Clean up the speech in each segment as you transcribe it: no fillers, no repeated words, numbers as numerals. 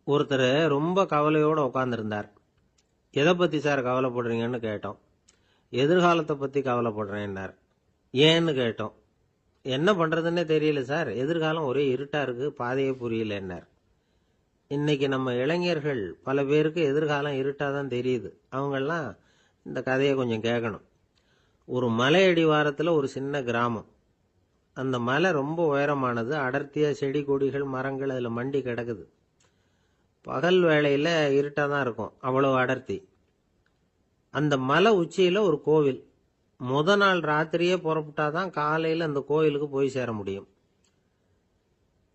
ஒருத்தர் ரொம்ப கவலையோடு உட்காந்துருந்தார். எதை பற்றி சார் கவலைப்படுறீங்கன்னு கேட்டோம். எதிர்காலத்தை பற்றி கவலைப்படுறேன்னார். ஏன்னு கேட்டோம். என்ன பண்ணுறதுன்னே தெரியல சார், எதிர்காலம் ஒரே இருட்டாக இருக்குது, பாதையே புரியலன்னார். இன்னைக்கு நம்ம இளைஞர்கள் பல பேருக்கு எதிர்காலம் இருட்டாக தான் தெரியுது. அவங்கெல்லாம் இந்த கதையை கொஞ்சம் கேட்கணும். ஒரு மலை அடிவாரத்தில் ஒரு சின்ன கிராமம். அந்த மலை ரொம்ப உயரமானது. அடர்த்தியாக செடி கொடிகள் மரங்கள் அதில் மண்டி கிடக்குது. பகல் வேளையில் இருட்டாக தான் இருக்கும், அவ்வளவு அடர்த்தி. அந்த மலை உச்சியில் ஒரு கோவில். நாள் ராத்திரியே புறப்பட்டாதான் காலையில் அந்த கோயிலுக்கு போய் சேர முடியும்.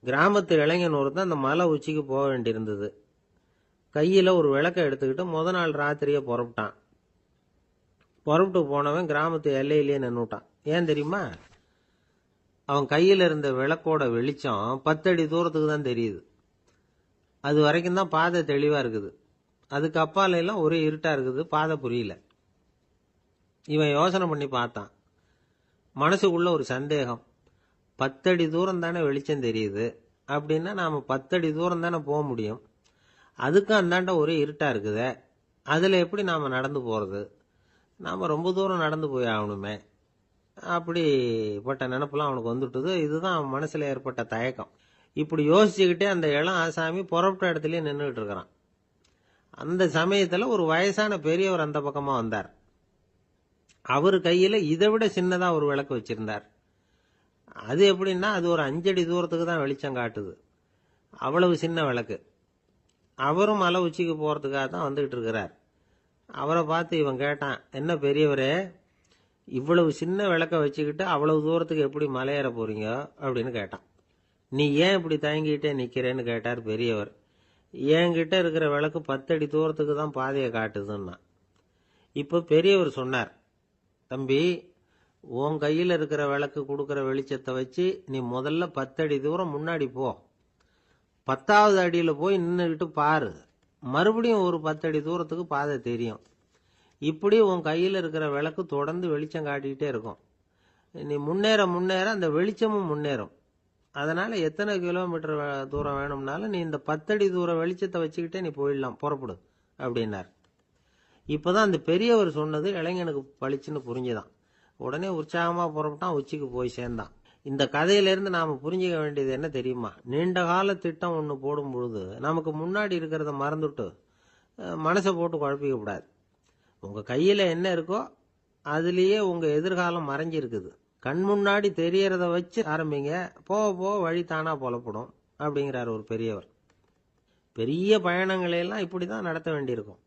கிராமத்து இளைஞன் ஒருத்தன் அந்த மலை உச்சிக்கு போக வேண்டியிருந்தது. கையில் ஒரு விளக்கை எடுத்துக்கிட்டு நாள் ராத்திரியே புறப்பட்டான். புறப்பட்டு போனவன் கிராமத்து எல்லையிலேயே நின்றுட்டான். ஏன் தெரியுமா? அவன் கையில் இருந்த விளக்கோட வெளிச்சம் 10 அடி தூரத்துக்கு தான் தெரியுது. அது வரைக்கும் தான் பாதை தெளிவாக இருக்குது. அதுக்கு அப்பால எல்லாம் ஒரே இருட்டாக இருக்குது, பாதை புரியல. இவன் யோசனை பண்ணி பார்த்தான். மனசுக்குள்ள ஒரு சந்தேகம். 10 அடி தூரம் தானே வெளிச்சம் தெரியுது, அப்படின்னா நாம் 10 அடி தூரம் தானே போக முடியும். அதுக்கும் அந்தாண்ட ஒரே இருட்டாக இருக்குதே, அதில் எப்படி நாம் நடந்து போகிறது? நாம் ரொம்ப தூரம் நடந்து போய் ஆகணுமே. அப்படிப்பட்ட நினப்பெல்லாம் அவனுக்கு வந்துட்டுது. இதுதான் அவன் மனசில் ஏற்பட்ட தயக்கம். இப்படி யோசிச்சுக்கிட்டே அந்த இளம் ஆசாமி புறப்பட்ட இடத்துலயே நின்றுகிட்டு இருக்கிறான். அந்த சமயத்தில் ஒரு வயசான பெரியவர் அந்த பக்கமாக வந்தார். அவர் கையில் இதை விட சின்னதாக ஒரு விளக்கு வச்சிருந்தார். அது எப்படின்னா, அது ஒரு 5 அடி தூரத்துக்கு தான் வெளிச்சம் காட்டுது. அவ்வளவு சின்ன விளக்கு. அவரும் மலை உச்சிக்கு போகிறதுக்காக தான் வந்துகிட்டு இருக்கிறார். அவரை பார்த்து இவன் கேட்டான், என்ன பெரியவரே, இவ்வளவு சின்ன விளக்க வச்சுக்கிட்டு அவ்வளவு தூரத்துக்கு எப்படி மலையேற போறீங்க அப்படின்னு கேட்டான். நீ ஏன் இப்படி தயங்கிட்டே நிக்கிறேன்னு கேட்டார் பெரியவர். என்கிட்ட இருக்கிற விளக்கு 10 அடி தூரத்துக்கு தான் பாதையை காட்டுதுன்னா. இப்போ பெரியவர் சொன்னார், தம்பி, உன் கையில் இருக்கிற விளக்கு கொடுக்குற வெளிச்சத்தை வச்சு நீ முதல்ல 10 அடி தூரம் முன்னாடி போ. 10வது அடியில் போய் நின்றுக்கிட்டு பாரு, மறுபடியும் ஒரு 10 அடி தூரத்துக்கு பாதை தெரியும். இப்படி உன் கையில் இருக்கிற விளக்கு தொடர்ந்து வெளிச்சம் காட்டிக்கிட்டே இருக்கும். நீ முன்னேற முன்னேற அந்த வெளிச்சமும் முன்னேறும். அதனால எத்தனை கிலோமீட்டர் தூரம் வேணும்னாலும் நீ இந்த 10 அடி தூரம் வெளிச்சத்தை வச்சுக்கிட்டே நீ போயிடலாம், புறப்படு அப்படின்னார். இப்போதான் அந்த பெரியவர் சொன்னது இளைஞனுக்கு பளிச்சுன்னு புரிஞ்சுதான். உடனே உற்சாகமாக புறப்பட்டான், உச்சிக்கு போய் சேர்ந்தான். இந்த கதையிலேருந்து நாம் புரிஞ்சுக்க வேண்டியது என்ன தெரியுமா? நீண்ட கால திட்டம் ஒன்று போடும் பொழுது நமக்கு முன்னாடி இருக்கிறத மறந்துட்டு மனசை போட்டு குழப்பிக்க கூடாது. உங்கள் கையில் என்ன இருக்கோ அதுலேயே உங்கள் எதிர்காலம் மறைஞ்சிருக்குது. கண் முன்னாடி தெரியறத வச்சு ஆரம்பிங்க, போக போக வழி தானா புலப்படும் அப்படிங்கிறார் ஒரு பெரியவர். பெரிய பயணங்களையெல்லாம் இப்படி தான் நடத்த வேண்டியிருக்கும்.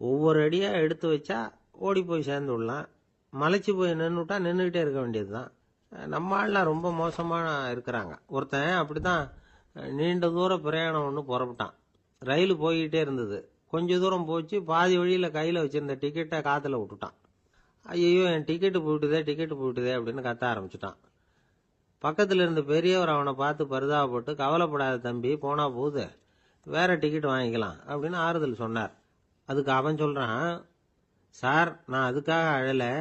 ஒவ்வொரு அடியாக எடுத்து வச்சா ஓடி போய் சேர்ந்து விடலாம். மலைச்சு போய் நின்றுட்டா நின்றுக்கிட்டே இருக்க வேண்டியது தான். நம்ம ஆள்லாம் ரொம்ப மோசமாக இருக்கிறாங்க. ஒருத்தன் அப்படி தான் நீண்ட தூர பிரயாணம் ஒன்று புறப்பட்டான். ரயில் போய்கிட்டே இருந்தது. கொஞ்ச தூரம் போச்சு, பாதி வழியில் கையில் வச்சுருந்த டிக்கெட்டை காற்றுல விட்டுட்டான். ஐயோ, என் டிக்கெட்டு போயிட்டுதே அப்படின்னு கத்த ஆரம்பிச்சுட்டான். பக்கத்தில் இருந்த பெரியவர் அவனை பார்த்து பரிதாபப்பட்டு, கவலைப்படாத தம்பி, போனா போகுது, வேற டிக்கெட் வாங்கிக்கலாம் அப்படின்னு ஆறுதல் சொன்னார். அதுக்கு அவன் சொல்கிறான், சார், நான் அதுக்காக அழலை,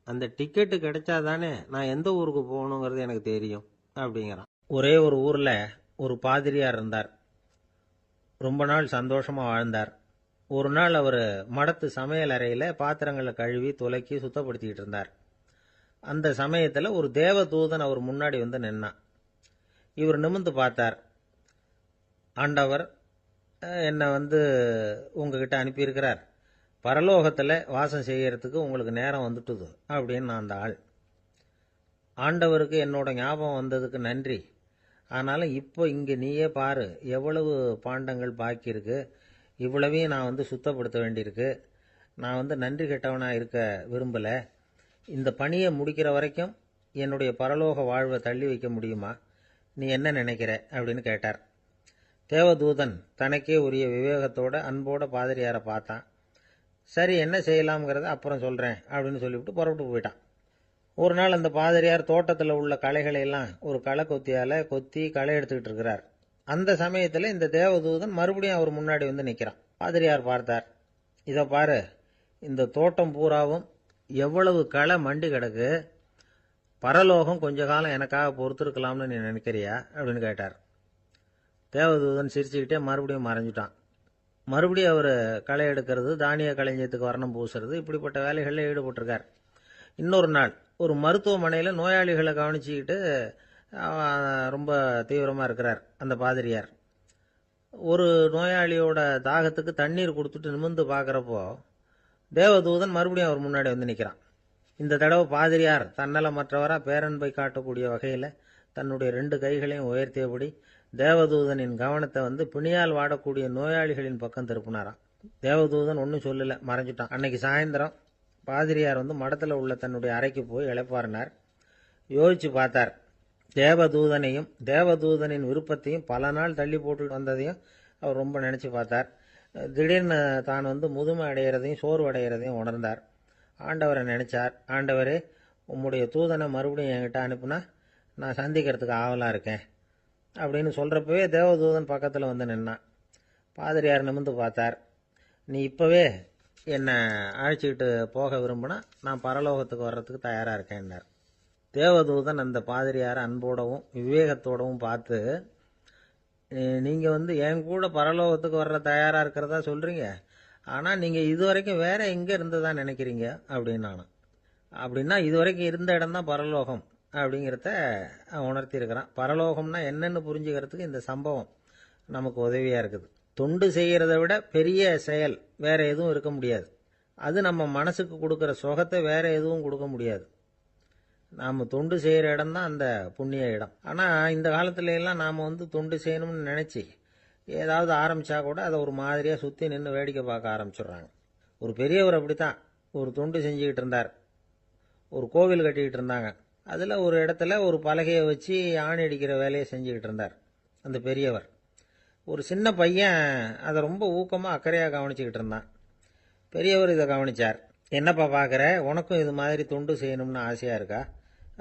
அந்த டிக்கெட்டு கிடைச்சாதானே நான் எந்த ஊருக்கு போகணுங்கிறது எனக்கு தெரியும் அப்படிங்கிறான். ஒரே ஒரு ஊரில் ஒரு பாதிரியார் இருந்தார். ரொம்ப நாள் சந்தோஷமாக வாழ்ந்தார். ஒரு நாள் அவர் மடத்து சமையல் அறையில் பாத்திரங்களை கழுவி துலக்கி சுத்தப்படுத்திக்கிட்டு இருந்தார். அந்த சமயத்தில் ஒரு தேவதூதன் அவர் முன்னாடி வந்து நின்னான். இவர் நிமிர்ந்து பார்த்தார். ஆண்டவர் என்னை உங்ககிட்ட அனுப்பியிருக்கிறார், பரலோகத்தில் வாசம் செய்யறதுக்கு உங்களுக்கு நேரம் வந்துட்டுது அப்படின்னு அந்த ஆள். ஆண்டவருக்கு என்னோட ஞாபகம் வந்ததுக்கு நன்றி. ஆனாலும் இப்போ இங்கே நீயே பாரு, எவ்வளவு பாண்டங்கள் பாக்கி இருக்கு, இவ்வளவையும் நான் சுத்தப்படுத்த வேண்டியிருக்கு. நான் நன்றி கெட்டவனாக இருக்க விரும்பலை. இந்த பணியை முடிக்கிற வரைக்கும் என்னுடைய பரலோக வாழ்வை தள்ளி வைக்க முடியுமா? நீ என்ன நினைக்கிற அப்படின்னு கேட்டார். தேவதூதன் தனக்கே உரிய விவேகத்தோட அன்போட பாதிரியாரை பார்த்தான். சரி, என்ன செய்யலாம்ங்கிறத அப்புறம் சொல்கிறேன் அப்படின்னு சொல்லிவிட்டு புறப்பட்டு போயிட்டான். ஒரு நாள் அந்த பாதிரியார் தோட்டத்தில் உள்ள களைகளை எல்லாம் ஒரு களை கொத்தியால் கொத்தி களை எடுத்துக்கிட்டு இருக்கிறார். அந்த சமயத்தில் இந்த தேவதூதன் மறுபடியும் அவர் முன்னாடி நிற்கிறான். பாதிரியார் பார்த்தார். இதை பாரு, இந்த தோட்டம் பூராவும் எவ்வளவு களை மண்டி கிடக்கு, பரலோகம் கொஞ்ச காலம் எனக்காக பொறுத்திருக்கலாம்னு நீ நினைக்கிறியா அப்படின்னு கேட்டார். தேவதூதன் சிரிச்சுக்கிட்டே மறுபடியும் மறைஞ்சிட்டான். மறுபடியும் அவர் களை எடுக்கிறது, தானிய களஞ்சியத்துக்கு வர்ணம் பூசுறது, இப்படிப்பட்ட வேலைகளில் ஈடுபட்டிருக்கார். இன்னொரு நாள் ஒரு மருத்துவமனையில் நோயாளிகளை கவனிச்சுக்கிட்டு ரொம்ப தீவிரமாக இருக்கிறார் அந்த பாதிரியார். ஒரு நோயாளியோட தாகத்துக்கு தண்ணீர் கொடுத்துட்டு நிமிர்ந்து பார்க்குறப்போ தேவதூதன் மறுபடியும் அவர் முன்னாடி வந்து நிற்கிறான். இந்த தடவை பாதிரியார் தன்னலமற்றவராக பேரன்பை காட்டக்கூடிய வகையில் தன்னுடைய 2 கைகளையும் உயர்த்தியபடி தேவதூதனின் கவனத்தை பிணியால் வாடக்கூடிய நோயாளிகளின் பக்கம் திருப்பினாராம். தேவதூதன் ஒன்றும் சொல்லல, மறைஞ்சிட்டான். அன்னைக்கு சாயந்தரம் பாதிரியார் மடத்தில் உள்ள தன்னுடைய அறைக்கு போய் இளைப்பாறினார். யோசிச்சு பார்த்தார். தேவதூதனையும் தேவதூதனின் விருப்பத்தையும் பல நாள் தள்ளி போட்டு வந்ததையும் அவர் ரொம்ப நினச்சி பார்த்தார். திடீர்னு தான் முதுமை அடைகிறதையும் சோர்வு அடைகிறதையும் உணர்ந்தார். ஆண்டவரை நினைச்சார். ஆண்டவரே, உம்முடைய தூதனை மறுபடியும் என்கிட்ட அனுப்புனா நான் சந்திக்கிறதுக்கு ஆவலாக இருக்கேன் அப்படின்னு சொல்கிறப்பவே தேவதூதன் பக்கத்தில் நின்னான். பாதிரியார் நிமிர்ந்து பார்த்தார். நீ இப்போவே என்னை அழைச்சிக்கிட்டு போக விரும்பினா நான் பரலோகத்துக்கு வர்றதுக்கு தயாராக இருக்கேன்னார். தேவதூதன் அந்த பாதிரியாரை அன்போடவும் விவேகத்தோடவும் பார்த்து, நீங்கள் என் கூட பரலோகத்துக்கு வர்ற தயாராக இருக்கிறதா சொல்கிறீங்க, ஆனால் நீங்கள் இதுவரைக்கும் வேற எங்கே இருந்ததா நினைக்கிறீங்க அப்படின்னு நான். அப்படின்னா இதுவரைக்கும் இருந்த இடம் தான் பரலோகம் அப்படிங்கிறத உணர்த்தியிருக்கிறான். பரலோகம்னா என்னன்னு புரிஞ்சுக்கிறதுக்கு இந்த சம்பவம் நமக்கு உதவியாக இருக்குது. தொண்டு செய்கிறத விட பெரிய செயல் வேற எதுவும் இருக்க முடியாது. அது நம்ம மனசுக்கு கொடுக்குற சுகத்தை வேற எதுவும் கொடுக்க முடியாது. நாம் தொண்டு செய்கிற இடம் தான் அந்த புண்ணிய இடம். ஆனால் இந்த காலத்துல எல்லாம் நாம் தொண்டு செய்யணும்னு நினச்சி ஏதாவது ஆரம்பித்தா கூட அதை ஒரு மாதிரியாக சுற்றி நின்று வேடிக்கை பார்க்க ஆரம்பிச்சிடுறாங்க. ஒரு பெரியவர் அப்படித்தான் ஒரு தொண்டு செஞ்சுக்கிட்டு இருந்தார். ஒரு கோவில் கட்டிக்கிட்டு இருந்தாங்க. அதில் ஒரு இடத்துல ஒரு பலகையை வச்சு ஆணி அடிக்கிற வேலையை செஞ்சுக்கிட்டு இருந்தார் அந்த பெரியவர். ஒரு சின்ன பையன் அதை ரொம்ப ஊக்கமாக அக்கறையாக கவனிச்சுக்கிட்டு இருந்தான். பெரியவர் இதை கவனித்தார். என்னப்பா பார்க்குற, உனக்கும் இது மாதிரி தொண்டு செய்யணும்னு ஆசையாக இருக்கா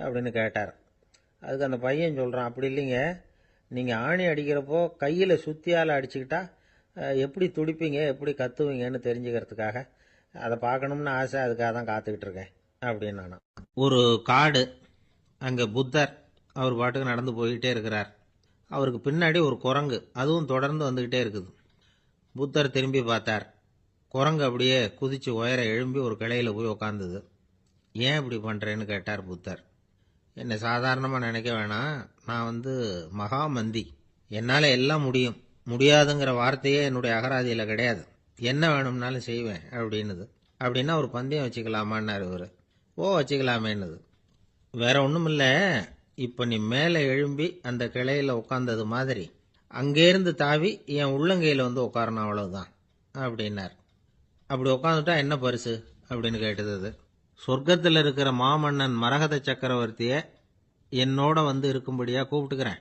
அப்படின்னு கேட்டார். அதுக்கு அந்த பையன் சொல்கிறான், அப்படி இல்லைங்க, நீங்கள் ஆணி அடிக்கிறப்போ கையில் சுத்தியால் அடிச்சுக்கிட்டா எப்படி துடிப்பீங்க, எப்படி கத்துவீங்கன்னு தெரிஞ்சுக்கிறதுக்காக அதை பார்க்கணும்னு ஆசை, அதுக்காக தான் காத்துக்கிட்டு இருக்கேன் அப்படின்னு நானும். ஒரு காடு, அங்கே புத்தர் அவர் பாட்டுக்கு நடந்து போய்கிட்டே இருக்கிறார். அவருக்கு பின்னாடி ஒரு குரங்கு, அதுவும் தொடர்ந்து வந்துக்கிட்டே இருக்குது. புத்தர் திரும்பி பார்த்தார். குரங்கு அப்படியே குதிச்சு உயர எழும்பி ஒரு கிளையில் போய் உக்காந்துது. ஏன் இப்படி பண்ணுறேன்னு கேட்டார் புத்தர். என்னை சாதாரணமாக நினைக்க வேணாம், நான் மகாமந்தி, என்னால் எல்லாம் முடியும், முடியாதுங்கிற வார்த்தையே என்னுடைய அகராதியில் கிடையாது, என்ன வேணும்னாலும் செய்வேன் அப்படின்னுது. அப்படின்னா ஒரு பந்தயம் வச்சுக்கலாமான்னாரு இவர். ஓ வச்சுக்கலாமேன்னுது. வேற ஒன்றும் இல்லை, இப்போ நீ மேலே எழும்பி அந்த கிளையில் உட்காந்தது மாதிரி அங்கேருந்து தாவி என் உள்ளங்கையில் உட்காரணும், அவ்வளவுதான் அப்படின்னார். அப்படி உட்காந்துட்டா என்ன பரிசு அப்படின்னு கேட்டது அது. சொர்க்கத்தில் இருக்கிற மாமன்னன் மரகத சக்கரவர்த்தியை என்னோட இருக்கும்படியாக கூப்பிட்டுக்கிறேன்.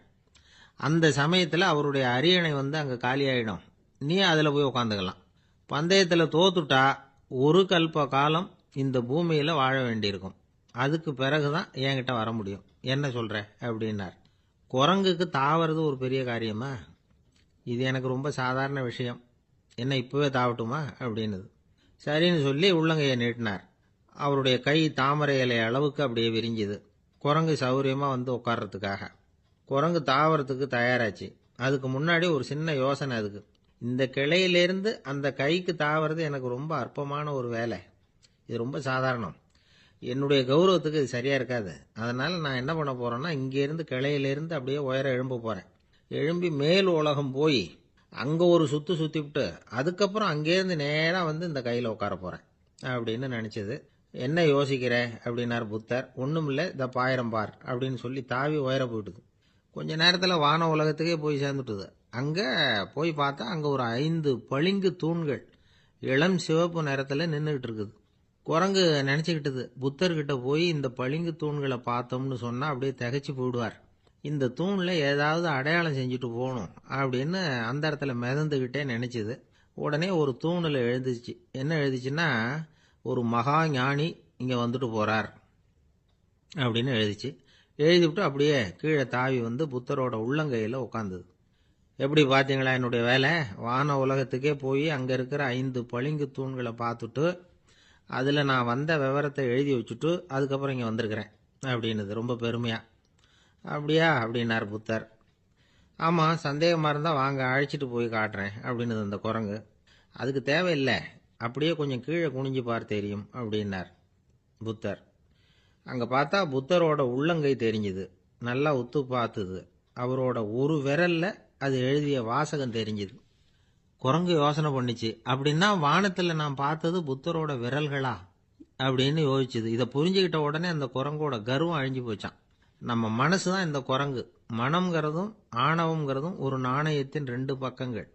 அந்த சமயத்தில் அவருடைய அரியணை அங்கே காலியாயிடும், நீ அதில் போய் உட்காந்துக்கலாம். பந்தயத்தில் தோத்துட்டா ஒரு கல்ப காலம் இந்த பூமியில் வாழ வேண்டியிருக்கும், அதுக்கு பிறகுதான் என்கிட்ட வர முடியும், என்ன சொல்ற அப்படின்னார். குரங்குக்கு தாவறது ஒரு பெரிய காரியமா, இது எனக்கு ரொம்ப சாதாரண விஷயம், என்ன இப்பவே தாவட்டுமா அப்படின்னுது. சரின்னு சொல்லி உள்ளங்கையை நீட்டினார். அவருடைய கை தாமரை இலை அளவுக்கு அப்படியே விரிஞ்சுது. குரங்கு சௌரியமாக உட்கார்றதுக்காக. குரங்கு தாவறதுக்கு தயாராச்சு. அதுக்கு முன்னாடி ஒரு சின்ன யோசனை அதுக்கு. இந்த கிளையிலேருந்து அந்த கைக்கு தாவறது எனக்கு ரொம்ப அற்பமான ஒரு வேலை, இது ரொம்ப சாதாரணம், என்னுடைய கௌரவத்துக்கு இது சரியாக இருக்காது. அதனால் நான் என்ன பண்ண போகிறேன்னா, இங்கேருந்து கிளையிலேருந்து அப்படியே உயர எழும்ப போகிறேன். எழும்பி மேல் உலகம் போய் அங்கே ஒரு சுற்றி விட்டு அதுக்கப்புறம் அங்கேருந்து நேராக இந்த கையில் உட்கார போகிறேன் அப்படின்னு நினச்சிது. என்ன யோசிக்கிற அப்படின்னார் புத்தர். ஒன்றும் இல்லை, இந்த பாயிரம் பார் அப்படின்னு சொல்லி தாவி உயர போயிட்டுது. கொஞ்ச நேரத்தில் வான உலகத்துக்கே போய் சேர்ந்துட்டுது. அங்கே போய் பார்த்தா அங்கே ஒரு 5 பளிங்கு தூண்கள் இளம் சிவப்பு நிறத்தில் நின்றுக்கிட்டு இருக்குது. குரங்கு நினச்சிக்கிட்டது, புத்தர்கிட்ட போய் இந்த பளிங்கு தூண்களை பார்த்தோம்னு சொன்னால் அப்படியே திகைச்சு போயிடுவார், இந்த தூணில் ஏதாவது அடையாளம் செஞ்சுட்டு போகணும் அப்படின்னு அந்த இடத்துல மிதந்துக்கிட்டே நினச்சிது. உடனே ஒரு தூணில் எழுந்துச்சு. என்ன எழுதிச்சுன்னா, ஒரு மகா ஞானி இங்கே வந்துட்டு போகிறார் அப்படின்னு எழுதிச்சு. எழுதிவிட்டு அப்படியே கீழே தாவி புத்தரோட உள்ளங்கையில் உட்காந்துது. எப்படி பார்த்தீங்களா என்னுடைய வேலை, வான உலகத்துக்கே போய் அங்கே இருக்கிற 5 பளிங்கு தூண்களை பார்த்துட்டு அதில் நான் வந்த விவரத்தை எழுதி வச்சுட்டு அதுக்கப்புறம் இங்கே வந்திருக்கிறேன் அப்படின்னுது ரொம்ப பெருமையாக. அப்படியா அப்படின்னார் புத்தர். ஆமாம், சந்தேகமாக இருந்தால் வாங்க அழைச்சிட்டு போய் காட்டுறேன் அப்படின்னுது அந்த குரங்கு. அதுக்கு தேவையில்லை, அப்படியே கொஞ்சம் கீழே குனிஞ்சு பார் தெரியும் அப்படின்னார் புத்தர். அங்கே பார்த்தா புத்தரோட உள்ளங்கை தெரிஞ்சுது. நல்லா உத்து பார்த்துது. அவரோட ஒரு விரல்ல அது எழுதிய வாசகம் தெரிஞ்சுது. குரங்கு யோசனை பண்ணிச்சு, அப்படின்னா வானத்தில் நான் பார்த்தது புத்தரோட விரல்களா அப்படின்னு யோசிச்சுது. இதை புரிஞ்சுக்கிட்ட உடனே அந்த குரங்கோட கர்வம் அழிஞ்சு போச்சான். நம்ம மனசு தான் இந்த குரங்கு. மனம்ங்கிறதும் ஆணவம்ங்கிறதும் ஒரு நாணயத்தின் ரெண்டு பக்கங்கள்.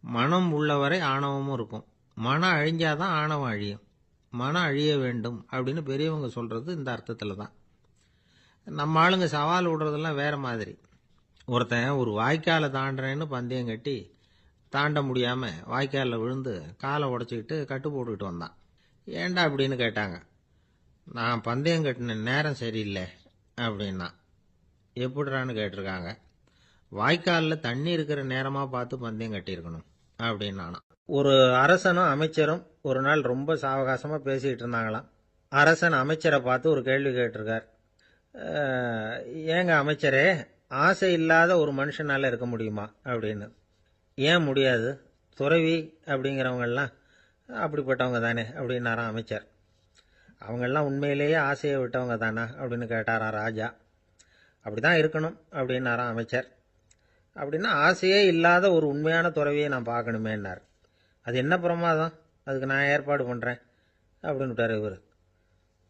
மனம் உள்ளவரை ஆணவமும் இருக்கும். மனம் அழிஞ்சாதான் ஆணவம் அழியும். மனம் அழிய வேண்டும் அப்படின்னு பெரியவங்க சொல்றது இந்த அர்த்தத்தில் தான். நம்ம ஆளுங்க சவால் விடுறதெல்லாம் வேற மாதிரி. ஒருத்தன் ஒரு வாய்க்காலை தாண்டுறேன்னு பந்தயம் கட்டி தாண்ட முடியாம வாய்க்காலில் விழுந்து காலை உடச்சிக்கிட்டு கட்டு போட்டுக்கிட்டு வந்தான். ஏண்டா அப்படின்னு கேட்டாங்க. நான் பந்தயம் கட்டின நேரம் சரியில்லை அப்படின்னா. எப்படிறான்னு கேட்டிருக்காங்க. வாய்க்காலில் தண்ணி இருக்கிற நேரமாக பார்த்து பந்தயம் கட்டியிருக்கணும் அப்படின்னானா. ஒரு அரசனும் அமைச்சரும் ஒரு நாள் ரொம்ப சாவகாசமாக பேசிக்கிட்டு இருந்தாங்களாம். அரசன் அமைச்சரை பார்த்து ஒரு கேள்வி கேட்டிருக்கார். ஏங்க அமைச்சரே, ஆசை இல்லாத ஒரு மனுஷனால இருக்க முடியுமா அப்படின்னு. ஏன் முடியாது, துறவி அப்படிங்கிறவங்கெல்லாம் அப்படிப்பட்டவங்க தானே அப்படின்னாராம் அமைச்சர். அவங்கெல்லாம் உண்மையிலேயே ஆசையை விட்டவங்க தானா அப்படின்னு கேட்டாராம் ராஜா. அப்படிதான் இருக்கணும் அப்படின்னாராம் அமைச்சர். அப்படின்னா ஆசையே இல்லாத ஒரு உண்மையான துறவியை நான் பார்க்கணுமேன்னார். அது என்ன பிரமாதம், அதுக்கு நான் ஏற்பாடு பண்ணுறேன் அப்படின்னு விட்டார் இவர்.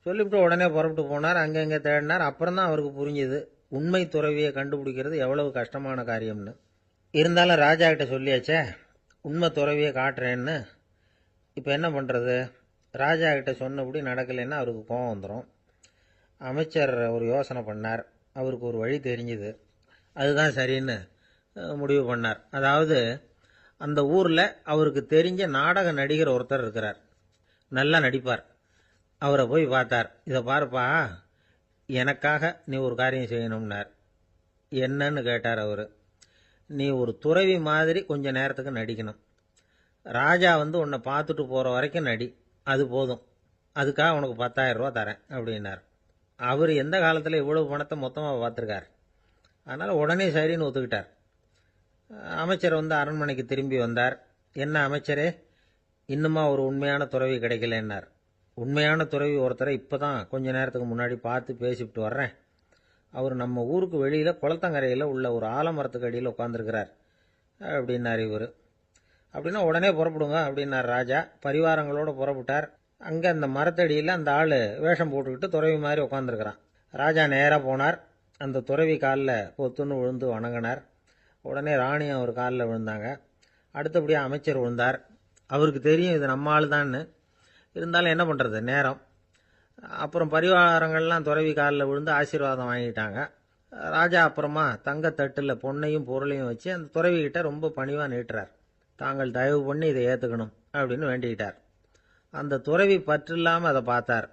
சொல்லிவிட்டு உடனே புறப்பட்டு போனார். அங்கங்கே தேடினார். அப்புறம் தான் அவருக்கு புரிஞ்சுது உண்மை துறவியை கண்டுபிடிக்கிறது எவ்வளவு கஷ்டமான காரியம்னு. இருந்தாலும் ராஜா கிட்ட சொல்லியாச்சே உண்மை துறவியை காட்டுறேன்னு. இப்போ என்ன பண்ணுறது? ராஜா கிட்ட சொன்னபடி நடக்கலைன்னா அவருக்கு கோபம் வந்துடும். அமைச்சர் ஒரு யோசனை பண்ணார். அவருக்கு ஒரு வழி தெரிஞ்சுது. அதுதான் சரின்னு முடிவு பண்ணார். அதாவது அந்த ஊரில் அவருக்கு தெரிஞ்ச நாடக நடிகர் ஒருத்தர் இருக்கிறார். நல்லா நடிப்பார். அவரை போய் பார்த்தார். இதை பாருப்பா, எனக்காக நீ ஒரு காரியம் செய்யணும்னார். என்னன்னு கேட்டார் அவர். நீ ஒரு துறவி மாதிரி கொஞ்ச நேரத்துக்கு நடிக்கணும். ராஜா உன்னை பார்த்துட்டு போகிற வரைக்கும் நடி, அது போதும். அதுக்காக உனக்கு 10,000 ரூபா தரேன் அப்படின்னார். அவர் எந்த காலத்தில் இவ்வளவு பணத்தை மொத்தமாக பார்த்துருக்கார். அதனால் உடனே சரின்னு ஒத்துக்கிட்டார். அமைச்சர் அரண்மனைக்கு திரும்பி வந்தார். என்ன அமைச்சரே, இன்னுமா ஒரு உண்மையான துறவி கிடைக்கலன்னார். உண்மையான துறவி ஒருத்தரை இப்போ தான் கொஞ்ச நேரத்துக்கு முன்னாடி பார்த்து பேசிவிட்டு வர்றேன். அவர் நம்ம ஊருக்கு வெளியில் குளத்தங்கரையில் உள்ள ஒரு ஆலமரத்துக்கு அடியில் உட்காந்துருக்கிறார் அப்படின்னார் இவர். அப்படின்னா உடனே புறப்படுங்க அப்படின்னார் ராஜா. பரிவாரங்களோடு புறப்பட்டார். அங்கே அந்த மரத்தடியில் அந்த ஆள் வேஷம் போட்டுக்கிட்டு துறவி மாதிரி உட்காந்துருக்கிறான். ராஜா நேராக போனார். அந்த துறவி காலில் பொத்துன்னு விழுந்து வணங்கினார். உடனே ராணியும் அவர் காலில் விழுந்தாங்க. அடுத்தபடியாக அமைச்சர் விழுந்தார். அவருக்கு தெரியும் இது நம்ம ஆள் தான்னு. இருந்தாலும் என்ன பண்ணுறது, நேரம். அப்புறம் பரிவாரங்கள்லாம் துறவி காலில் விழுந்து ஆசீர்வாதம் வாங்கிட்டாங்க. ராஜா அப்புறமா தங்கத்தட்டில் பொன்னையும் பொருளையும் வச்சு அந்த துறவிகிட்ட ரொம்ப பணிவாக நீட்டுறார். தாங்கள் தயவு பண்ணி இதை ஏற்றுக்கணும் அப்படின்னு வேண்டிக்கிட்டார். அந்த துறவி பற்றில்லாமல் அதை பார்த்தார்.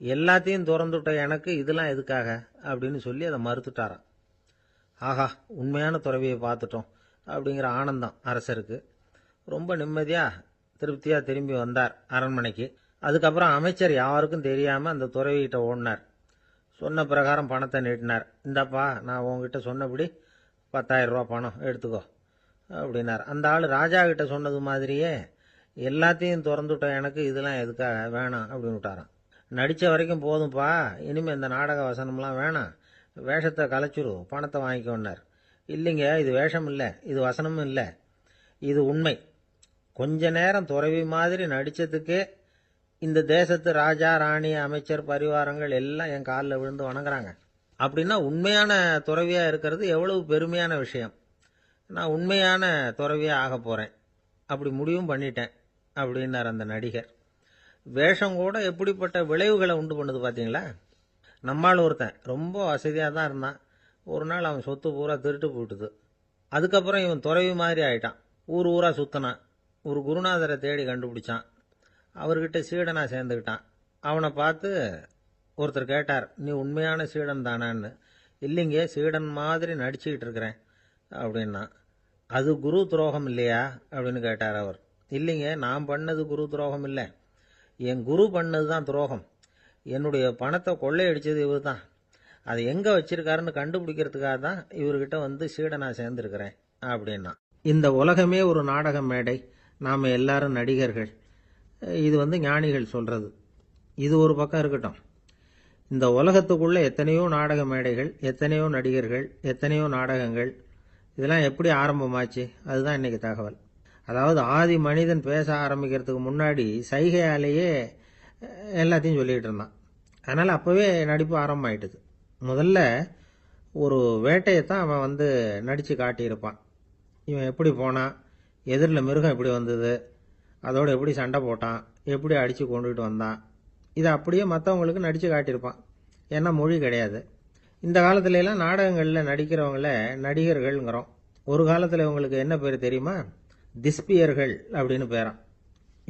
எல்லாத்தையும் திறந்துவிட்ட எனக்கு இதெல்லாம் எதுக்காக அப்படின்னு சொல்லி அதை மறுத்துட்டாராம். ஆஹா, உண்மையான துறவியை பார்த்துட்டோம் அப்படிங்கிற ஆனந்தம் அரசருக்கு. ரொம்ப நிம்மதியாக திருப்தியாக திரும்பி வந்தார் அரண்மனைக்கு. அதுக்கப்புறம் அமைச்சர் யாருக்கும் தெரியாமல் அந்த துறவிகிட்ட ஓடினார். சொன்ன பிரகாரம் பணத்தை நீட்டினார். இந்தப்பா, நான் உங்ககிட்ட சொன்னபடி 10,000 ரூபா பணம் எடுத்துக்கோ அப்படின்னார். அந்த ஆள் ராஜா கிட்ட சொன்னது மாதிரியே எல்லாத்தையும் திறந்துவிட்ட எனக்கு இதெல்லாம் எதுக்காக, வேணாம் அப்படின்னு விட்டாராம். நடித்த வரைக்கும் போதும்ப்பா, இனிமேல் இந்த நாடக வசனம்லாம் வேணாம், வேஷத்தை கலைச்சிரு, பணத்தை வாங்கிக்கோன்னார். இல்லைங்க, இது வேஷம் இல்லை, இது வசனமும் இல்லை, இது உண்மை. கொஞ்ச நேரம் துறவி மாதிரி நடித்ததுக்கே இந்த தேசத்து ராஜா, ராணி, அமைச்சர், பரிவாரங்கள் எல்லாம் என் காலில் விழுந்து வணங்குறாங்க. அப்படின்னா உண்மையான துறவியாக இருக்கிறது எவ்வளவு பெருமையான விஷயம். நான் உண்மையான துறவியாக ஆக போகிறேன், அப்படி முடிவும் பண்ணிட்டேன் அப்படின்னார் அந்த நடிகர். வேஷம் கூட எப்படிப்பட்ட விளைவுகளை உண்டு பண்ணுது பார்த்தீங்களா. நம்மால் ஒருத்தன் ரொம்ப வசதியாக தான் இருந்தான். ஒரு நாள் அவன் சொத்து பூரா திருட்டு போட்டுது. அதுக்கப்புறம் இவன் துறவி மாதிரி ஆயிட்டான். ஊர் ஊராக சுற்றினான். ஒரு குருநாதரை தேடி கண்டுபிடிச்சான். அவர்கிட்ட சீடனாக சேர்ந்துக்கிட்டான். அவனை பார்த்து ஒருத்தர் கேட்டார், நீ உண்மையான சீடன் தானான்னு. இல்லைங்க, சீடன் மாதிரி நடிச்சுக்கிட்டு இருக்கிறேன் அப்படின்னா. அது குரு துரோகம் இல்லையா அப்படின்னு கேட்டார் அவர். இல்லைங்க, நான் பண்ணது குரு துரோகம் இல்லை, என் குரு பண்ணது தான் துரோகம். என்னுடைய பணத்தை கொள்ளையடிச்சது இவர் தான். அதை எங்கே வச்சிருக்காருன்னு கண்டுபிடிக்கிறதுக்காக தான் இவர்கிட்ட சீடனாக சேர்ந்துருக்கிறேன் அப்படின்னா. இந்த உலகமே ஒரு நாடக மேடை. நாம் எல்லாரும் நடிகர்கள். இது ஞானிகள் சொல்கிறது. இது ஒரு பக்கம் இருக்கட்டும். இந்த உலகத்துக்குள்ள எத்தனையோ நாடக மேடைகள், எத்தனையோ நடிகர்கள், எத்தனையோ நாடகங்கள், இதெல்லாம் எப்படி ஆரம்பமாச்சு? அதுதான் இன்னைக்கு தகவல். அதாவது ஆதி மனிதன் பேச ஆரம்பிக்கிறதுக்கு முன்னாடி சைகையாலேயே எல்லாத்தையும் சொல்லிகிட்டு இருந்தான். அதனால் அப்போவே நடிப்பு ஆரம்பமாயிட்டுது. முதல்ல ஒரு வேட்டையைத்தான் அவன் நடித்து காட்டியிருப்பான். இவன் எப்படி போனான், எதிரில் மிருகம் எப்படி வந்தது, அதோடு எப்படி சண்டை போட்டான், எப்படி அடித்து கொண்டுகிட்டு வந்தான், இதை அப்படியே மற்றவங்களுக்கு நடித்து காட்டியிருப்பான். ஏன்னா மொழி கிடையாது. இந்த காலத்துலலாம் நாடகங்களில் நடிக்கிறவங்கள நடிகர்கள்ங்கிறோம். ஒரு காலத்தில் இவங்களுக்கு என்ன பேர் தெரியுமா? திஸ்பியர்கள் அப்படின்னு பேரான்.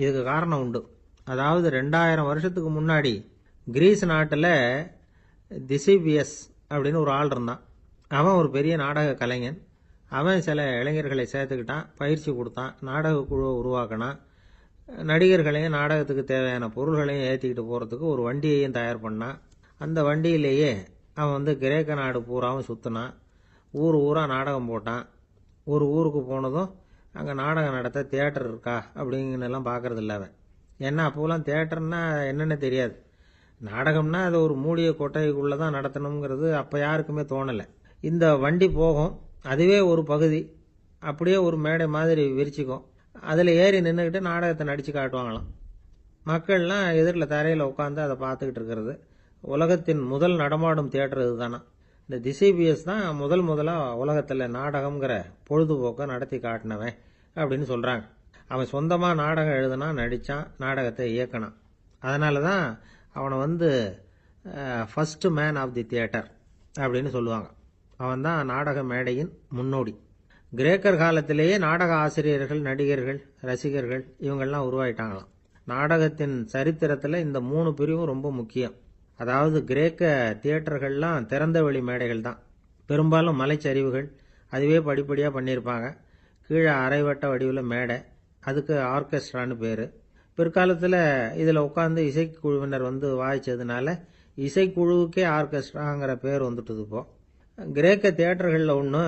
இதுக்கு காரணம் உண்டு. அதாவது 2000 வருஷத்துக்கு முன்னாடி கிரீஸ் நாட்டில் திசிபியஸ் அப்படின்னு ஒரு ஆள் இருந்தான். அவன் ஒரு பெரிய நாடக கலைஞன். அவன் சில இளைஞர்களை சேர்த்துக்கிட்டான், பயிற்சி கொடுத்தான், நாடக குழுவை உருவாக்கினான். நடிகர்களையும் நாடகத்துக்கு தேவையான பொருள்களையும் ஏற்றிக்கிட்டு போகிறதுக்கு ஒரு வண்டியையும் தயார் பண்ணான். அந்த வண்டியிலேயே அவன் கிரேக்க நாடு பூராவும் சுற்றினான். ஊர் ஊராக நாடகம் போட்டான். ஒரு ஊருக்கு போனதும் அங்கே நாடகம் நடத்த தியேட்டர் இருக்கா அப்படிங்கன்னெல்லாம் பார்க்கறதில்ல அவன். ஏன்னா அப்போலாம் தியேட்டர்னா என்னென்னு தெரியாது. நாடகம்னா அது ஒரு மூடிய கொட்டைக்குள்ளே தான் நடத்தணுங்கிறது அப்போ யாருக்குமே தோணலை. இந்த வண்டி போகும், அதுவே ஒரு பகுதி அப்படியே ஒரு மேடை மாதிரி விரிச்சிக்கும். அதில் ஏறி நின்றுக்கிட்டு நாடகத்தை நடித்து காட்டுவாங்களாம். மக்கள்லாம் எதிரில் தரையில் உட்காந்து அதை பார்த்துக்கிட்டு இருக்கிறது. உலகத்தின் முதல் நடமாடும் தியேட்டர் இது தானா. இந்த திசைபியஸ் தான் முதலாக உலகத்தில் நாடகம்ங்கிற பொழுதுபோக்கை நடத்தி காட்டினவன் அப்படின்னு சொல்கிறாங்க. அவன் சொந்தமாக நாடகம் எழுதுனான், நடித்தான், நாடகத்தை இயக்கினான். அதனால தான் அவனை first man of the theatre அப்படின்னு சொல்லுவாங்க. அவன் தான் நாடக மேடையின் முன்னோடி. கிரேக்கர் காலத்திலேயே நாடக ஆசிரியர்கள், நடிகர்கள், ரசிகர்கள் இவங்கெல்லாம் உருவாயிட்டாங்களாம். நாடகத்தின் சரித்திரத்தில் இந்த 3 பிரிவும் ரொம்ப முக்கியம். அதாவது கிரேக்க தியேட்டர்கள்லாம் திறந்த வெளி மேடைகள் தான். பெரும்பாலும் மலைச்சரிவுகள், அதுவே படிப்படியாக பண்ணியிருப்பாங்க. கீழே அரைவட்ட வடிவில் மேடை, அதுக்கு ஆர்கெஸ்ட்ரான்னு பேர். பிற்காலத்தில் இதில் உட்காந்து இசைக்குழுவினர் வாய்ச்சதுனால இசைக்குழுவுக்கே ஆர்கெஸ்ட்ராங்கிற பேர் வந்துட்டுது. இப்போ கிரேக்க தியேட்டர்களில் ஒன்று,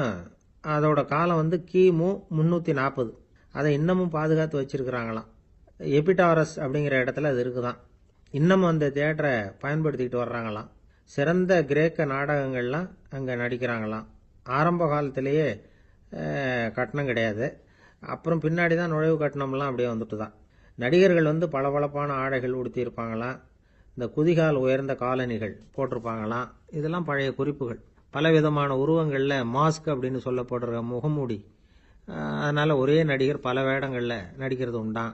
அதோட காலம் கிமு 340. அதை இன்னமும் பாதுகாத்து வச்சிருக்கிறாங்களாம். எபிடாரஸ் அப்படிங்கிற இடத்துல அது இருக்குதான். இன்னமும் அந்த தியேட்டரை பயன்படுத்திக்கிட்டு வர்றாங்களாம். சிறந்த கிரேக்க நாடகங்கள்லாம் அங்கே நடிக்கிறாங்களாம். ஆரம்ப காலத்திலேயே கட்டணம் கிடையாது. அப்புறம் பின்னாடி தான் நுழைவு கட்டணம்லாம் அப்படியே வந்துட்டு தான். நடிகர்கள் பளபளப்பான ஆடைகள் உடுத்தியிருப்பாங்களாம். இந்த குதிகால் உயர்ந்த காலணிகள் போட்டிருப்பாங்களாம். இதெல்லாம் பழைய குறிப்புகள். பலவிதமான உருவங்களில் மாஸ்க் அப்படின்னு சொல்லப்படுற முகமூடி. அதனால் ஒரே நடிகர் பல வேடங்களில் நடிக்கிறது உண்டான்.